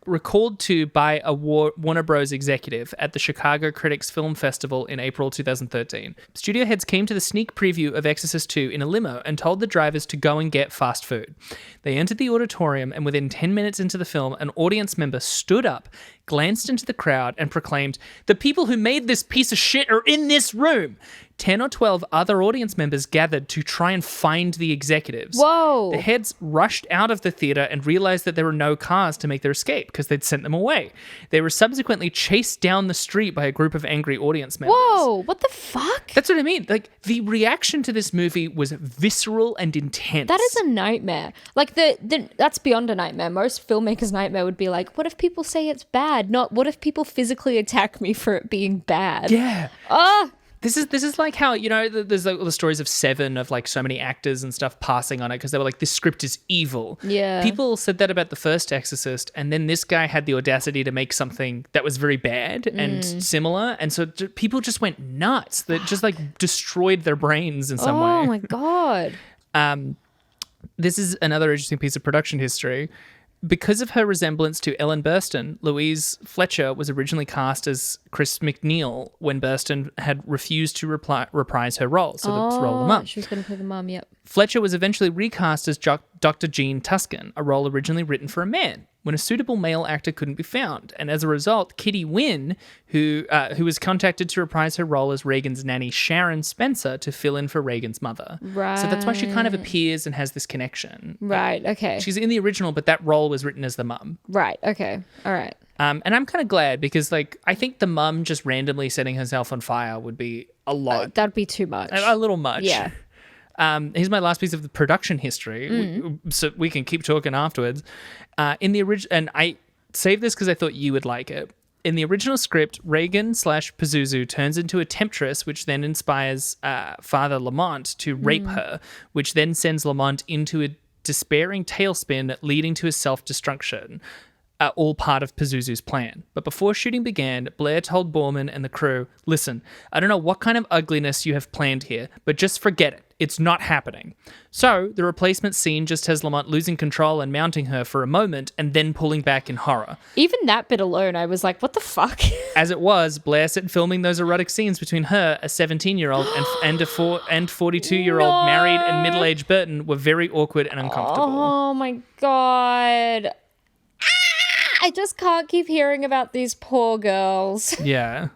Recalled to by a Warner Bros. Executive at the Chicago Critics Film Festival in April 2013. Studio heads came to the sneak preview of Exorcist 2 in a limo and told the drivers to go and get fast food. They entered the auditorium, and within 10 minutes into the film, an audience member stood up, glanced into the crowd, and proclaimed, "The people who made this piece of shit are in this room." 10 or 12 other audience members gathered to try and find the executives. Whoa. The heads rushed out of the theater and realized that there were no cars to make their escape because they'd sent them away. They were subsequently chased down the street by a group of angry audience members. Whoa, what the fuck? That's what I mean. Like, the reaction to this movie was visceral and intense. That is a nightmare. Like, that's beyond a nightmare. Most filmmakers' nightmare would be like, what if people say it's bad? Not, what if people physically attack me for it being bad? Yeah. Ah. This is like how, you know, there's like all the stories of Seven, of like so many actors and stuff passing on it because they were like, this script is evil. Yeah. People said that about the first Exorcist, and then this guy had the audacity to make something that was very bad and similar, and so people just went nuts. That just like destroyed their brains in some way. Oh my God. This is another interesting piece of production history. Because of her resemblance to Ellen Burstyn, Louise Fletcher was originally cast as Chris McNeil when Burstyn had refused to reprise her role, so the role of the mum. She was going to play the mum, yep. Fletcher was eventually recast as Dr. Jean Tuscan, a role originally written for a man, when a suitable male actor couldn't be found. And as a result, Kitty Wynn, who was contacted to reprise her role as Reagan's nanny Sharon Spencer to fill in for Reagan's mother. Right. So that's why she kind of appears and has this connection. Right, okay. She's in the original, but that role was written as the mum. Right, okay. All right. And I'm kind of glad because, like, I think the mum just randomly setting herself on fire would be a lot. That'd be too much. A little much. Yeah. Here's my last piece of the production history, so we can keep talking afterwards. In the original, and I saved this because I thought you would like it. In the original script, Reagan/Pazuzu turns into a temptress, which then inspires Father Lamont to rape her, which then sends Lamont into a despairing tailspin, leading to his self-destruction. all part of Pazuzu's plan. But before shooting began, Blair told Borman and the crew, listen, I don't know what kind of ugliness you have planned here, but just forget it. It's not happening. So the replacement scene just has Lamont losing control and mounting her for a moment and then pulling back in horror. Even that bit alone, I was like, what the fuck? As it was, Blair said filming those erotic scenes between her, a 17-year-old, and 42-year-old married and middle-aged Burton were very awkward and uncomfortable. Oh my God. I just can't keep hearing about these poor girls. Yeah.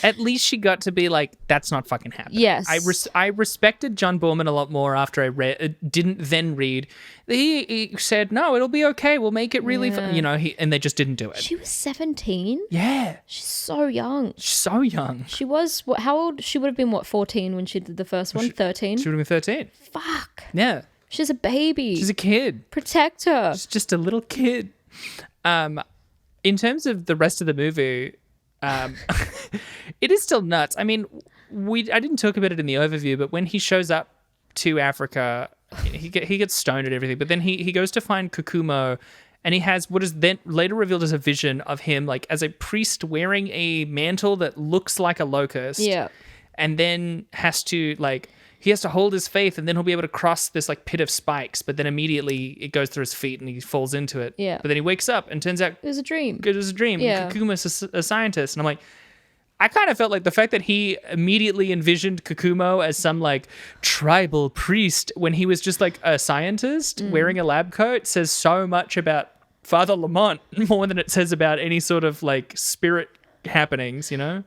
At least she got to be like, that's not fucking happening. Yes. I respected John Borman a lot more after I didn't then read. He said, no, it'll be okay. We'll make it really fun. You know, and they just didn't do it. She was 17? Yeah. She's so young. So young. She was, how old? She would have been, 14 when she did the first one? 13? She would have been 13. Fuck. Yeah. She's a baby. She's a kid. Protect her. She's just a little kid. In terms of the rest of the movie, it is still nuts. I mean, I didn't talk about it in the overview, but when he shows up to Africa, he gets stoned and everything, but then he goes to find Kukumo, and he has what is then later revealed as a vision of him like as a priest wearing a mantle that looks like a locust. Yeah. And then he has to hold his faith, and then he'll be able to cross this like pit of spikes, but then immediately it goes through his feet and he falls into it. Yeah. But then he wakes up and turns out it was a dream. It was a dream. Yeah. Kukumo's a scientist. And I'm like, I kind of felt like the fact that he immediately envisioned Kukumo as some like tribal priest when he was just like a scientist wearing a lab coat says so much about Father Lamont more than it says about any sort of like spirit happenings, you know?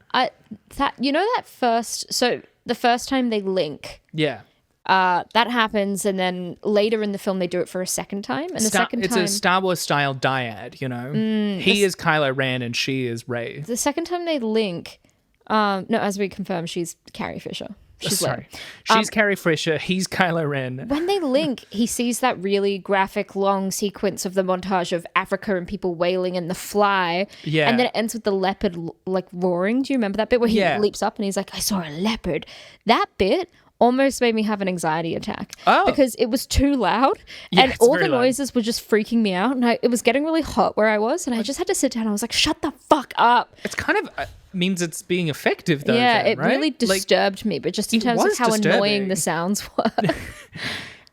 The first time they link. Yeah. That happens, and then later in the film they do it for a second time. And It's a Star Wars style dyad, you know? He is Kylo Ren and she is Rey. The second time they link, as we confirm, she's Carrie Fisher. She's Carrie Fisher. He's Kylo Ren. When they link, he sees that really graphic, long sequence of the montage of Africa and people wailing and the fly. Yeah. And then it ends with the leopard like roaring. Do you remember that bit where he leaps up and he's like, I saw a leopard? That bit almost made me have an anxiety attack. Oh. Because it was too loud. Yeah, and all the noises were just freaking me out. And it was getting really hot where I was. And I just had to sit down. I was like, shut the fuck up. It's kind of means it's being effective though. Yeah, then, it right? really disturbed me. But just in terms of how annoying the sounds were.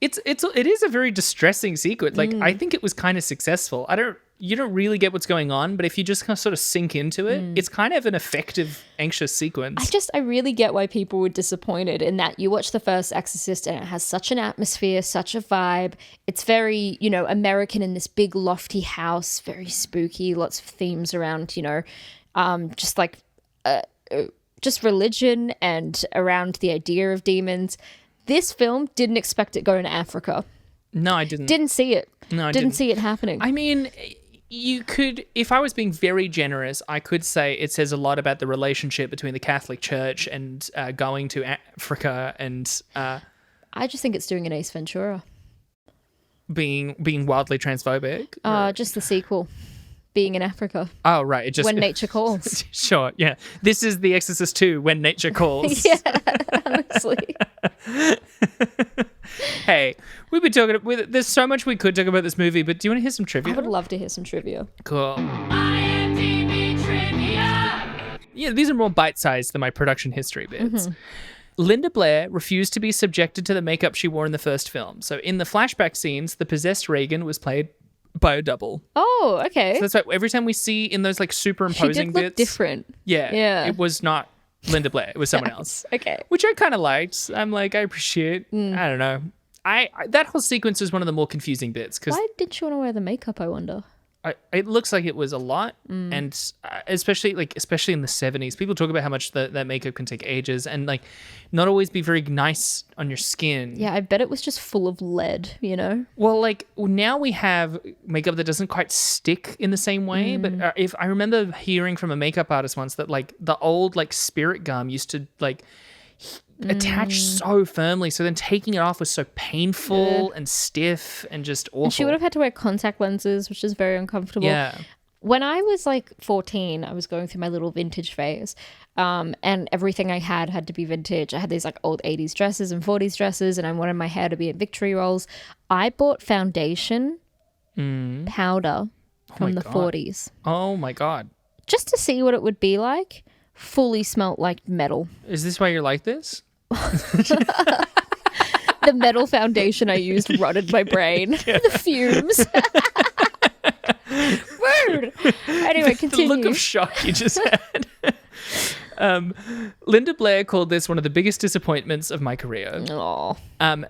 It is a very distressing sequence. Like I think it was kind of successful. You don't really get what's going on, but if you just kind of sort of sink into it, it's kind of an effective, anxious sequence. I really get why people were disappointed in that you watch the first Exorcist and it has such an atmosphere, such a vibe. It's very, American in this big lofty house, very spooky, lots of themes around, just like just religion and around the idea of demons. This film didn't expect it going to Africa. No, I didn't. Didn't see it. No, I didn't see it happening. I mean, you could, if I was being very generous, I could say it says a lot about the relationship between the Catholic Church and going to Africa and... I just think it's doing an Ace Ventura. Being wildly transphobic? Just the sequel. Being in Africa. Oh, right. It just When Nature Calls. Sure, yeah. This is The Exorcist 2, When Nature Calls. Yeah, honestly. Hey, we've been talking... There's so much we could talk about this movie, but do you want to hear some trivia? I would love to hear some trivia. Cool. IMDb trivia. Yeah, these are more bite-sized than my production history bits. Linda Blair refused to be subjected to the makeup she wore in the first film. So in the flashback scenes, the possessed Reagan was played by a double. Oh, okay. So that's why every time we see in those like superimposing she did look bits, different. Yeah, it was not Linda Blair. It was someone else. Okay. Which I kind of liked. I'm like, I appreciate. I don't know. I that whole sequence was one of the more confusing bits because why did she want to wear the makeup? I wonder. It looks like it was a lot, and especially in the 70s, people talk about how much that makeup can take ages and like not always be very nice on your skin. Yeah, I bet it was just full of lead, Well, like now we have makeup that doesn't quite stick in the same way, but if I remember hearing from a makeup artist once that like the old like spirit gum used to like attach so firmly, so then taking it off was so painful and stiff and just awful. And she would have had to wear contact lenses, which is very uncomfortable. Yeah. When I was like 14, I was going through my little vintage phase, and everything I had to be vintage. I had these like old 80s dresses and 40s dresses, and I wanted my hair to be in Victory rolls. I bought foundation powder from the God. 40s. Oh my God. Just to see what it would be like. Fully smelt like metal. Is this why you're like this? The metal foundation I used rotted my brain. The fumes. Rude. Anyway, continue. The look of shock you just had. Linda Blair called this one of the biggest disappointments of my career. Aw.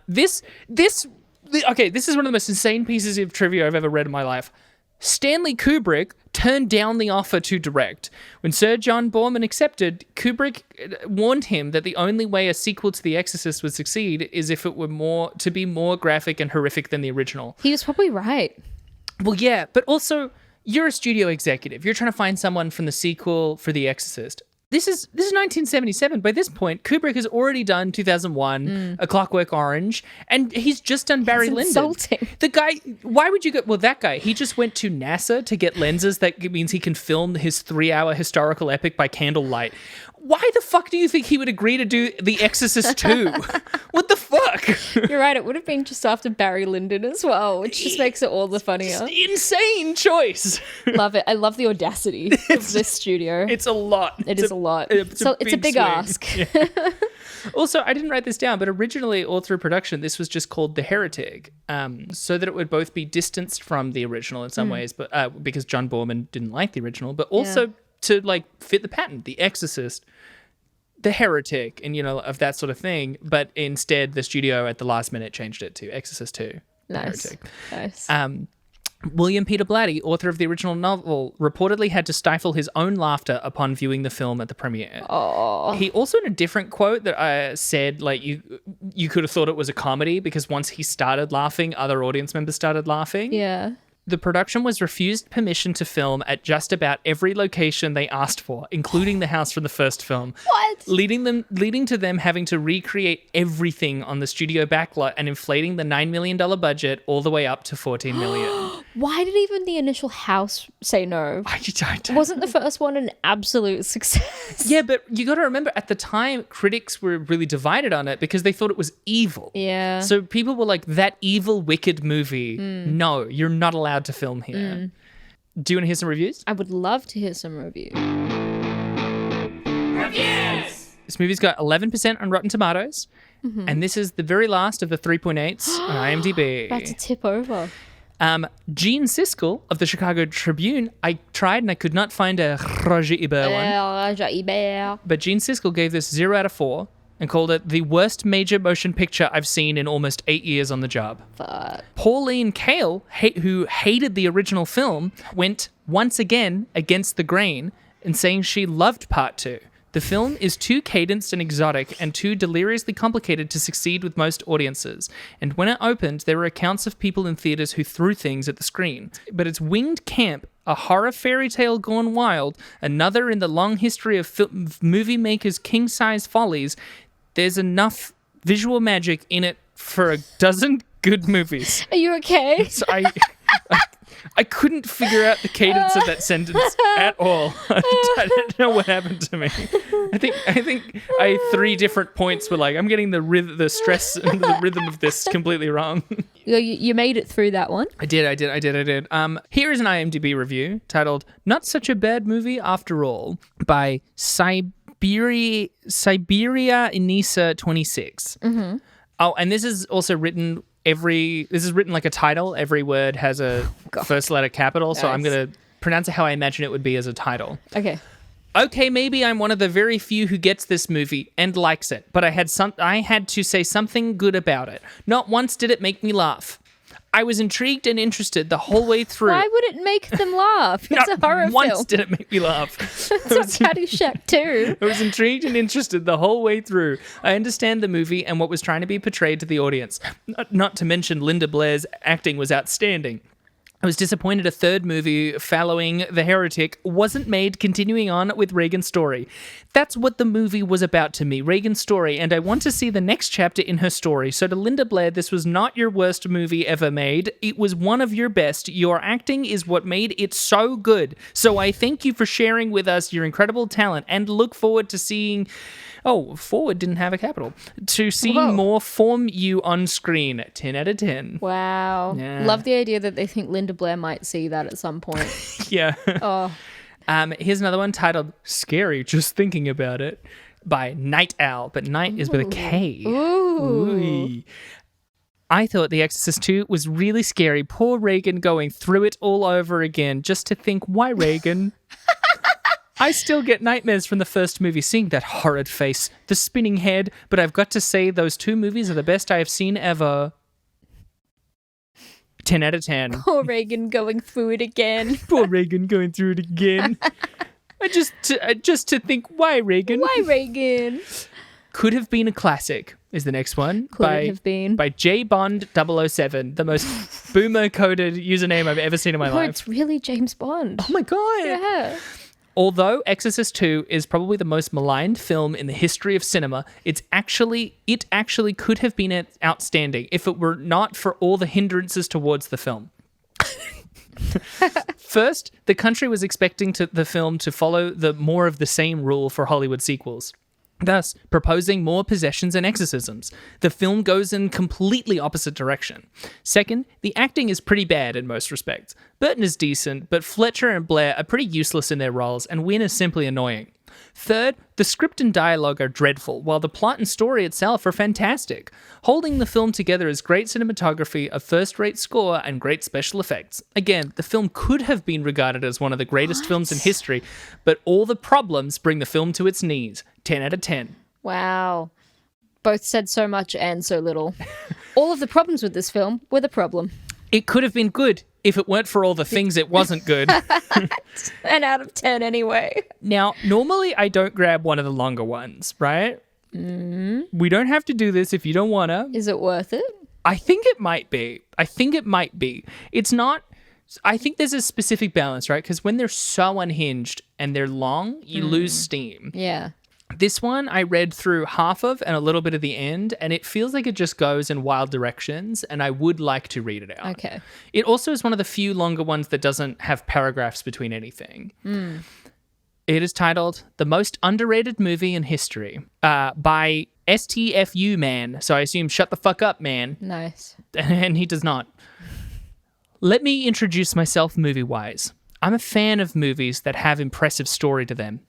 This is one of the most insane pieces of trivia I've ever read in my life. Stanley Kubrick turned down the offer to direct. When Sir John Borman accepted, Kubrick warned him that the only way a sequel to The Exorcist would succeed is if it were more graphic and horrific than the original. He was probably right. Well, yeah, but also you're a studio executive. You're trying to find someone from the sequel for The Exorcist. This is 1977. By this point, Kubrick has already done 2001, A Clockwork Orange, and he's just done Barry Lyndon. Insulting. The guy, why would you go? Well, that guy, he just went to NASA to get lenses that means he can film his 3-hour historical epic by candlelight. Why the fuck do you think he would agree to do The Exorcist 2? What the fuck? You're right. It would have been just after Barry Lyndon as well, which just makes it all the funnier. Insane choice. Love it. I love the audacity of this studio. It's a lot. It is a lot. It's a big swing. ask. Yeah. Also, I didn't write this down, but originally, all through production, this was just called The Heretic, so that it would both be distanced from the original in some ways, but because John Borman didn't like the original, but also to like fit the pattern, The Exorcist, The Heretic, and of that sort of thing. But instead, the studio at the last minute changed it to Exorcist 2. Nice. The Heretic. Nice. William Peter Blatty, author of the original novel, reportedly had to stifle his own laughter upon viewing the film at the premiere. Oh. He also, in a different quote that I said, like, you could have thought it was a comedy because once he started laughing, other audience members started laughing. Yeah. The production was refused permission to film at just about every location they asked for, including the house from the first film. What? Leading to them having to recreate everything on the studio backlot and inflating the $9 million budget all the way up to $14 million. Why did even the initial house say no? I don't Wasn't the first one an absolute success? Yeah, but you got to remember, at the time, critics were really divided on it because they thought it was evil. Yeah. So people were like, that evil, wicked movie, no, you're not allowed to film here. Do you want to hear some reviews? I would love to hear some reviews. Reviews! This movie's got 11% on Rotten Tomatoes, and this is the very last of the 3.8s on IMDb. About to tip over. Gene Siskel of the Chicago Tribune, I tried and I could not find a Roger Ebert one, but Gene Siskel gave this 0 out of 4 and called it the worst major motion picture I've seen in almost 8 years on the job. Fuck. Pauline Kael, who hated the original film, went once again against the grain in saying she loved Part 2. The film is too cadenced and exotic and too deliriously complicated to succeed with most audiences. And when it opened, there were accounts of people in theaters who threw things at the screen. But it's winged camp, a horror fairy tale gone wild, another in the long history of movie makers' king-size follies. There's enough visual magic in it for a dozen good movies. Are you okay? So I couldn't figure out the cadence of that sentence at all. I don't know what happened to me. I think I had 3 different points were like, I'm getting the stress and the rhythm of this completely wrong. You made it through that one. I did. Here is an IMDb review titled "Not Such a Bad Movie After All" by Siberia Inisa 26. Mm-hmm. Oh, and this is also written. This is written like a title. Every word has a first letter capital, so I'm going to pronounce it how I imagine it would be as a title. Okay, maybe I'm one of the very few who gets this movie and likes it, but I had to say something good about it. Not once did it make me laugh. I was intrigued and interested the whole way through. Why would it make them laugh? It's a horror Not once film. did it make me laugh. It's not Caddyshack 2. I was intrigued and interested the whole way through. I understand the movie and what was trying to be portrayed to the audience. Not to mention Linda Blair's acting was outstanding. I was disappointed a third movie following The Heretic wasn't made continuing on with Regan's story. That's what the movie was about to me, Regan's story, and I want to see the next chapter in her story. So to Linda Blair, this was not your worst movie ever made. It was one of your best. Your acting is what made it so good. So I thank you for sharing with us your incredible talent and look forward to seeing Oh, forward didn't have a capital. To see Whoa. more form you on screen. 10 out of 10. Wow. Yeah. Love the idea that they think Linda Blair might see that at some point. Yeah. Oh. Here's another one titled Scary Just Thinking About It by Night Owl, but night is with a K. Ooh. Ooh. I thought The Exorcist 2 was really scary. Poor Reagan going through it all over again just to think, why Reagan? I still get nightmares from the first movie, seeing that horrid face, the spinning head, but I've got to say those 2 movies are the best I have seen ever. 10 out of 10. Poor Reagan going through it again. Poor Reagan going through it again. Just to think, why Reagan? Why Reagan? Could have been a classic is the next one. Could it have been? By J Bond 007, the most boomer coded username I've ever seen in my No, life. it's really James Bond. Oh my god. Yeah. Although Exorcist 2 is probably the most maligned film in the history of cinema, it actually could have been outstanding if it were not for all the hindrances towards the film. First, the country was expecting the film to follow the more of the same rule for Hollywood sequels, thus proposing more possessions and exorcisms. The film goes in completely opposite direction. Second, the acting is pretty bad in most respects. Burton is decent, but Fletcher and Blair are pretty useless in their roles, and Wynn is simply annoying. Third, the script and dialogue are dreadful, while the plot and story itself are fantastic. Holding the film together is great cinematography, a first-rate score, and great special effects. Again, the film could have been regarded as one of the greatest films in history, but all the problems bring the film to its knees. 10 out of 10. Wow. Both said so much and so little. All of the problems with this film were the problem. It could have been good if it weren't for all the things it wasn't good. And out of 10 anyway. Now, normally I don't grab one of the longer ones, right? We don't have to do this if you don't want to. Is it worth it? I think it might be. It's not... I think there's a specific balance, right? Because when they're so unhinged and they're long, you lose steam. Yeah. This one I read through half of and a little bit of the end, and it feels like it just goes in wild directions, and I would like to read it out. Okay. It also is one of the few longer ones that doesn't have paragraphs between anything. It is titled The Most Underrated Movie in History by STFU Man. So I assume shut the fuck up, man. Nice. And he does not. Let me introduce myself movie-wise. I'm a fan of movies that have impressive story to them.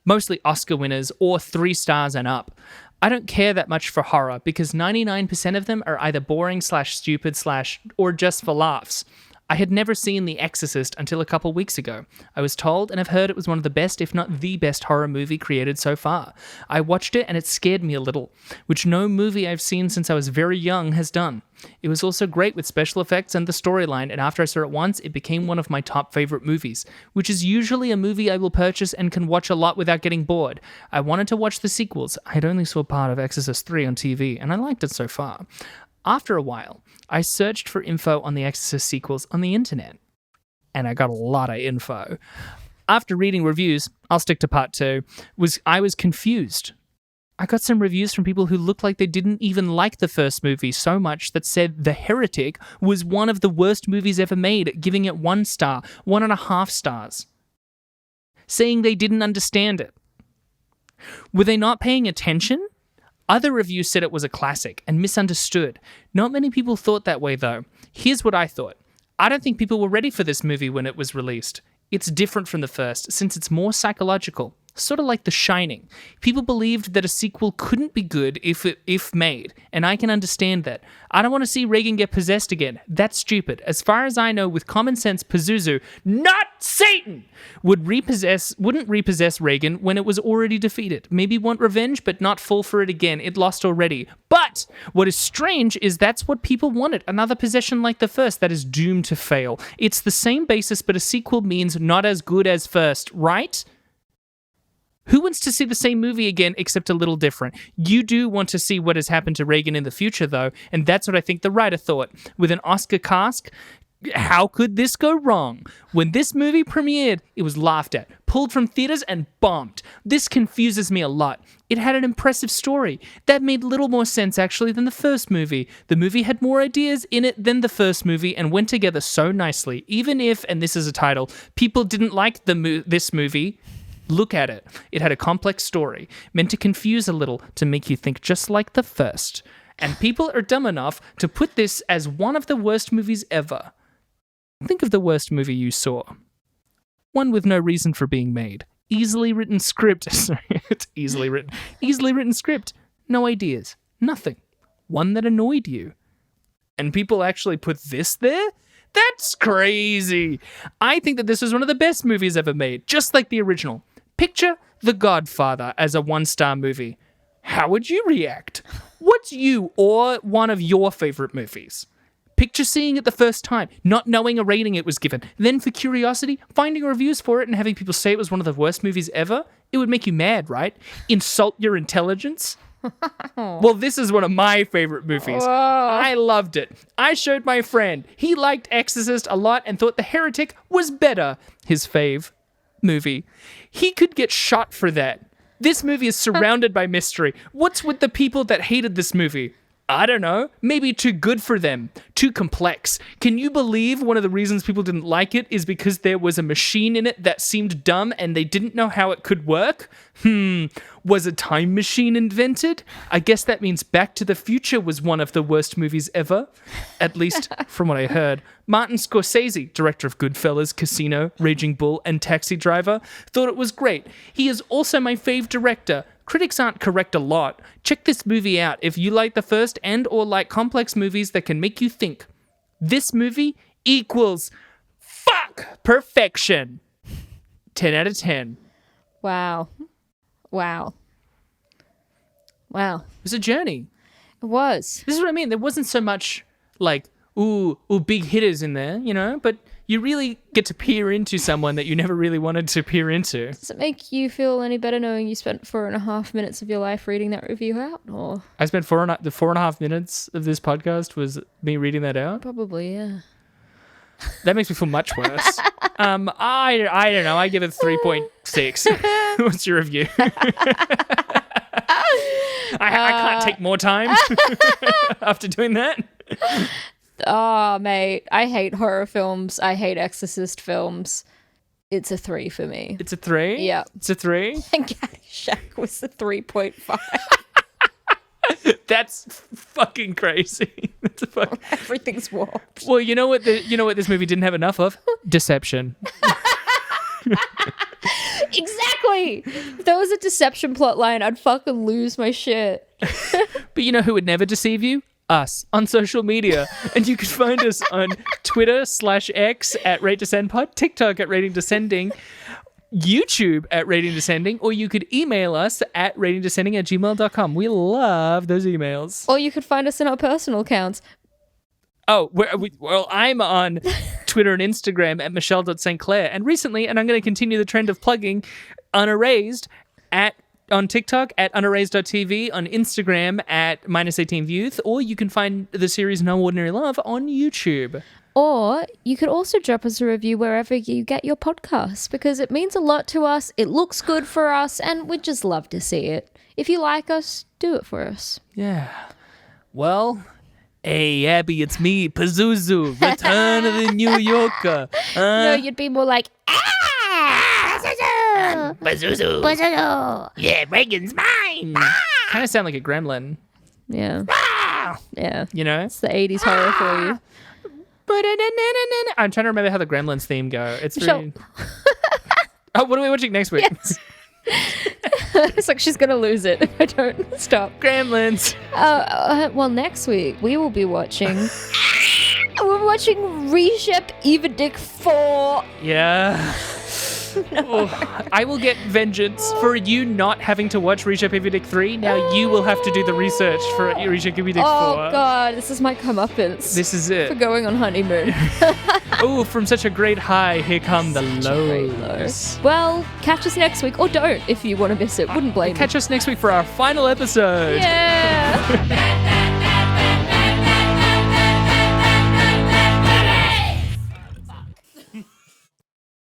Mostly Oscar winners or 3 stars and up. I don't care that much for horror because 99% of them are either boring / stupid / or just for laughs. I had never seen The Exorcist until a couple weeks ago. I was told and have heard it was one of the best, if not the best, horror movie created so far. I watched it and it scared me a little, which no movie I've seen since I was very young has done. It was also great with special effects and the storyline, and after I saw it once, it became one of my top favorite movies, which is usually a movie I will purchase and can watch a lot without getting bored. I wanted to watch the sequels. I had only saw part of Exorcist 3 on TV, and I liked it so far. After a while, I searched for info on the Exorcist sequels on the internet, and I got a lot of info. After reading reviews, I'll stick to part 2, I was confused. I got some reviews from people who looked like they didn't even like the first movie so much that said The Heretic was one of the worst movies ever made, giving it 1 star, 1.5 stars, saying they didn't understand it. Were they not paying attention? Other reviews said it was a classic and misunderstood. Not many people thought that way, though. Here's what I thought. I don't think people were ready for this movie when it was released. It's different from the first, since it's more psychological, sort of like The Shining. People believed that a sequel couldn't be good if made, and I can understand that. I don't want to see Reagan get possessed again. That's stupid. As far as I know, with common sense, Pazuzu, not Satan, wouldn't repossess Reagan when it was already defeated. Maybe want revenge, but not fall for it again. It lost already. But what is strange is that's what people wanted. Another possession like the first that is doomed to fail. It's the same basis, but a sequel means not as good as first, right? Who wants to see the same movie again except a little different? You do want to see what has happened to Reagan in the future, though, and that's what I think the writer thought. With an Oscar cast, how could this go wrong? When this movie premiered, it was laughed at, pulled from theaters, and bombed. This confuses me a lot. It had an impressive story. That made little more sense, actually, than the first movie. The movie had more ideas in it than the first movie and went together so nicely. Even if, and this is a title, people didn't like this movie, Look at it. It had a complex story, meant to confuse a little, to make you think just like the first. And people are dumb enough to put this as one of the worst movies ever. Think of the worst movie you saw. One with no reason for being made. Easily written script. Sorry, it's easily written. Easily written script. No ideas. Nothing. One that annoyed you. And people actually put this there? That's crazy. I think that this was one of the best movies ever made, just like the original. Picture The Godfather as a 1-star movie. How would you react? What's you or one of your favorite movies? Picture seeing it the first time, not knowing a rating it was given, then for curiosity, finding reviews for it and having people say it was one of the worst movies ever. It would make you mad, right? Insult your intelligence. Well, this is one of my favorite movies. Whoa. I loved it. I showed my friend. He liked Exorcist a lot and thought The Heretic was better. His fave movie. He could get shot for that. This movie is surrounded by mystery. What's with the people that hated this movie? I don't know. Maybe too good for them. Too complex. Can you believe one of the reasons people didn't like it is because there was a machine in it that seemed dumb and they didn't know how it could work? Was a time machine invented? I guess that means Back to the Future was one of the worst movies ever. At least from what I heard. Martin Scorsese, director of Goodfellas, Casino, Raging Bull, and Taxi Driver, thought it was great. He is also my fave director. Critics aren't correct a lot. Check this movie out if you like the first and or like complex movies that can make you think. This movie equals perfection. 10 out of 10. Wow. Wow. Wow. It was a journey. It was. This is what I mean. There wasn't so much like, ooh, big hitters in there, you know, but you really get to peer into someone that you never really wanted to peer into. Does it make you feel any better knowing you spent 4.5 minutes of your life reading that review out? Or I spent 4.5 minutes of this podcast was me reading that out. probably, yeah. That makes me feel much worse. I don't know. I give it 3.6. What's your review? I can't take more time after doing that. Oh, mate, I hate horror films. I hate Exorcist films. It's a 3 for me. It's a 3? Yeah. It's a 3? And Caddyshack was a 3.5. That's fucking crazy. That's Everything's warped. Well, you know what this movie didn't have enough of? Deception. Exactly. If there was a deception plot line, I'd fucking lose my shit. But you know who would never deceive you? Us on social media. And you can find us on Twitter/X at RateDescendPod, TikTok at Rating Descending, YouTube at Rating Descending, or you could email us at ratingdescending@gmail.com. We love those emails. Or you could find us in our personal accounts. Oh, well, I'm on Twitter and Instagram at michelle.stclair. And recently, and I'm going to continue the trend of plugging, Unerased on TikTok at unerased.tv, on Instagram at -18youth, or you can find the series No Ordinary Love on YouTube. Or you could also drop us a review wherever you get your podcasts, because it means a lot to us, it looks good for us, and we'd just love to see it. If you like us, do it for us. Yeah. Well, hey, Abby, it's me, Pazuzu, return of the New Yorker. No, you'd be more like, Pazuzu. Yeah, Reagan's mine. Kind of sound like a gremlin, yeah. Yeah. you know? It's the 80s horror for you. I'm trying to remember how the Gremlins theme go. It's Michelle. really... Oh, what are we watching next week? Yes. It's like she's going to lose it if I don't stop. Gremlins. Well, next week we will be watching... We're watching Reshep Evadic 4. Yeah. Oh, I will get vengeance for you not having to watch Reshep Evadic 3. Now you will have to do the research for Reshep Evadic 4. Oh, God. This is my comeuppance. This is it. For going on honeymoon. Oh, from such a great high, here come the Great lows. low. Well, catch us next week. Or don't if you want to miss it. Wouldn't blame Catch us next week for our final episode. me. Yeah.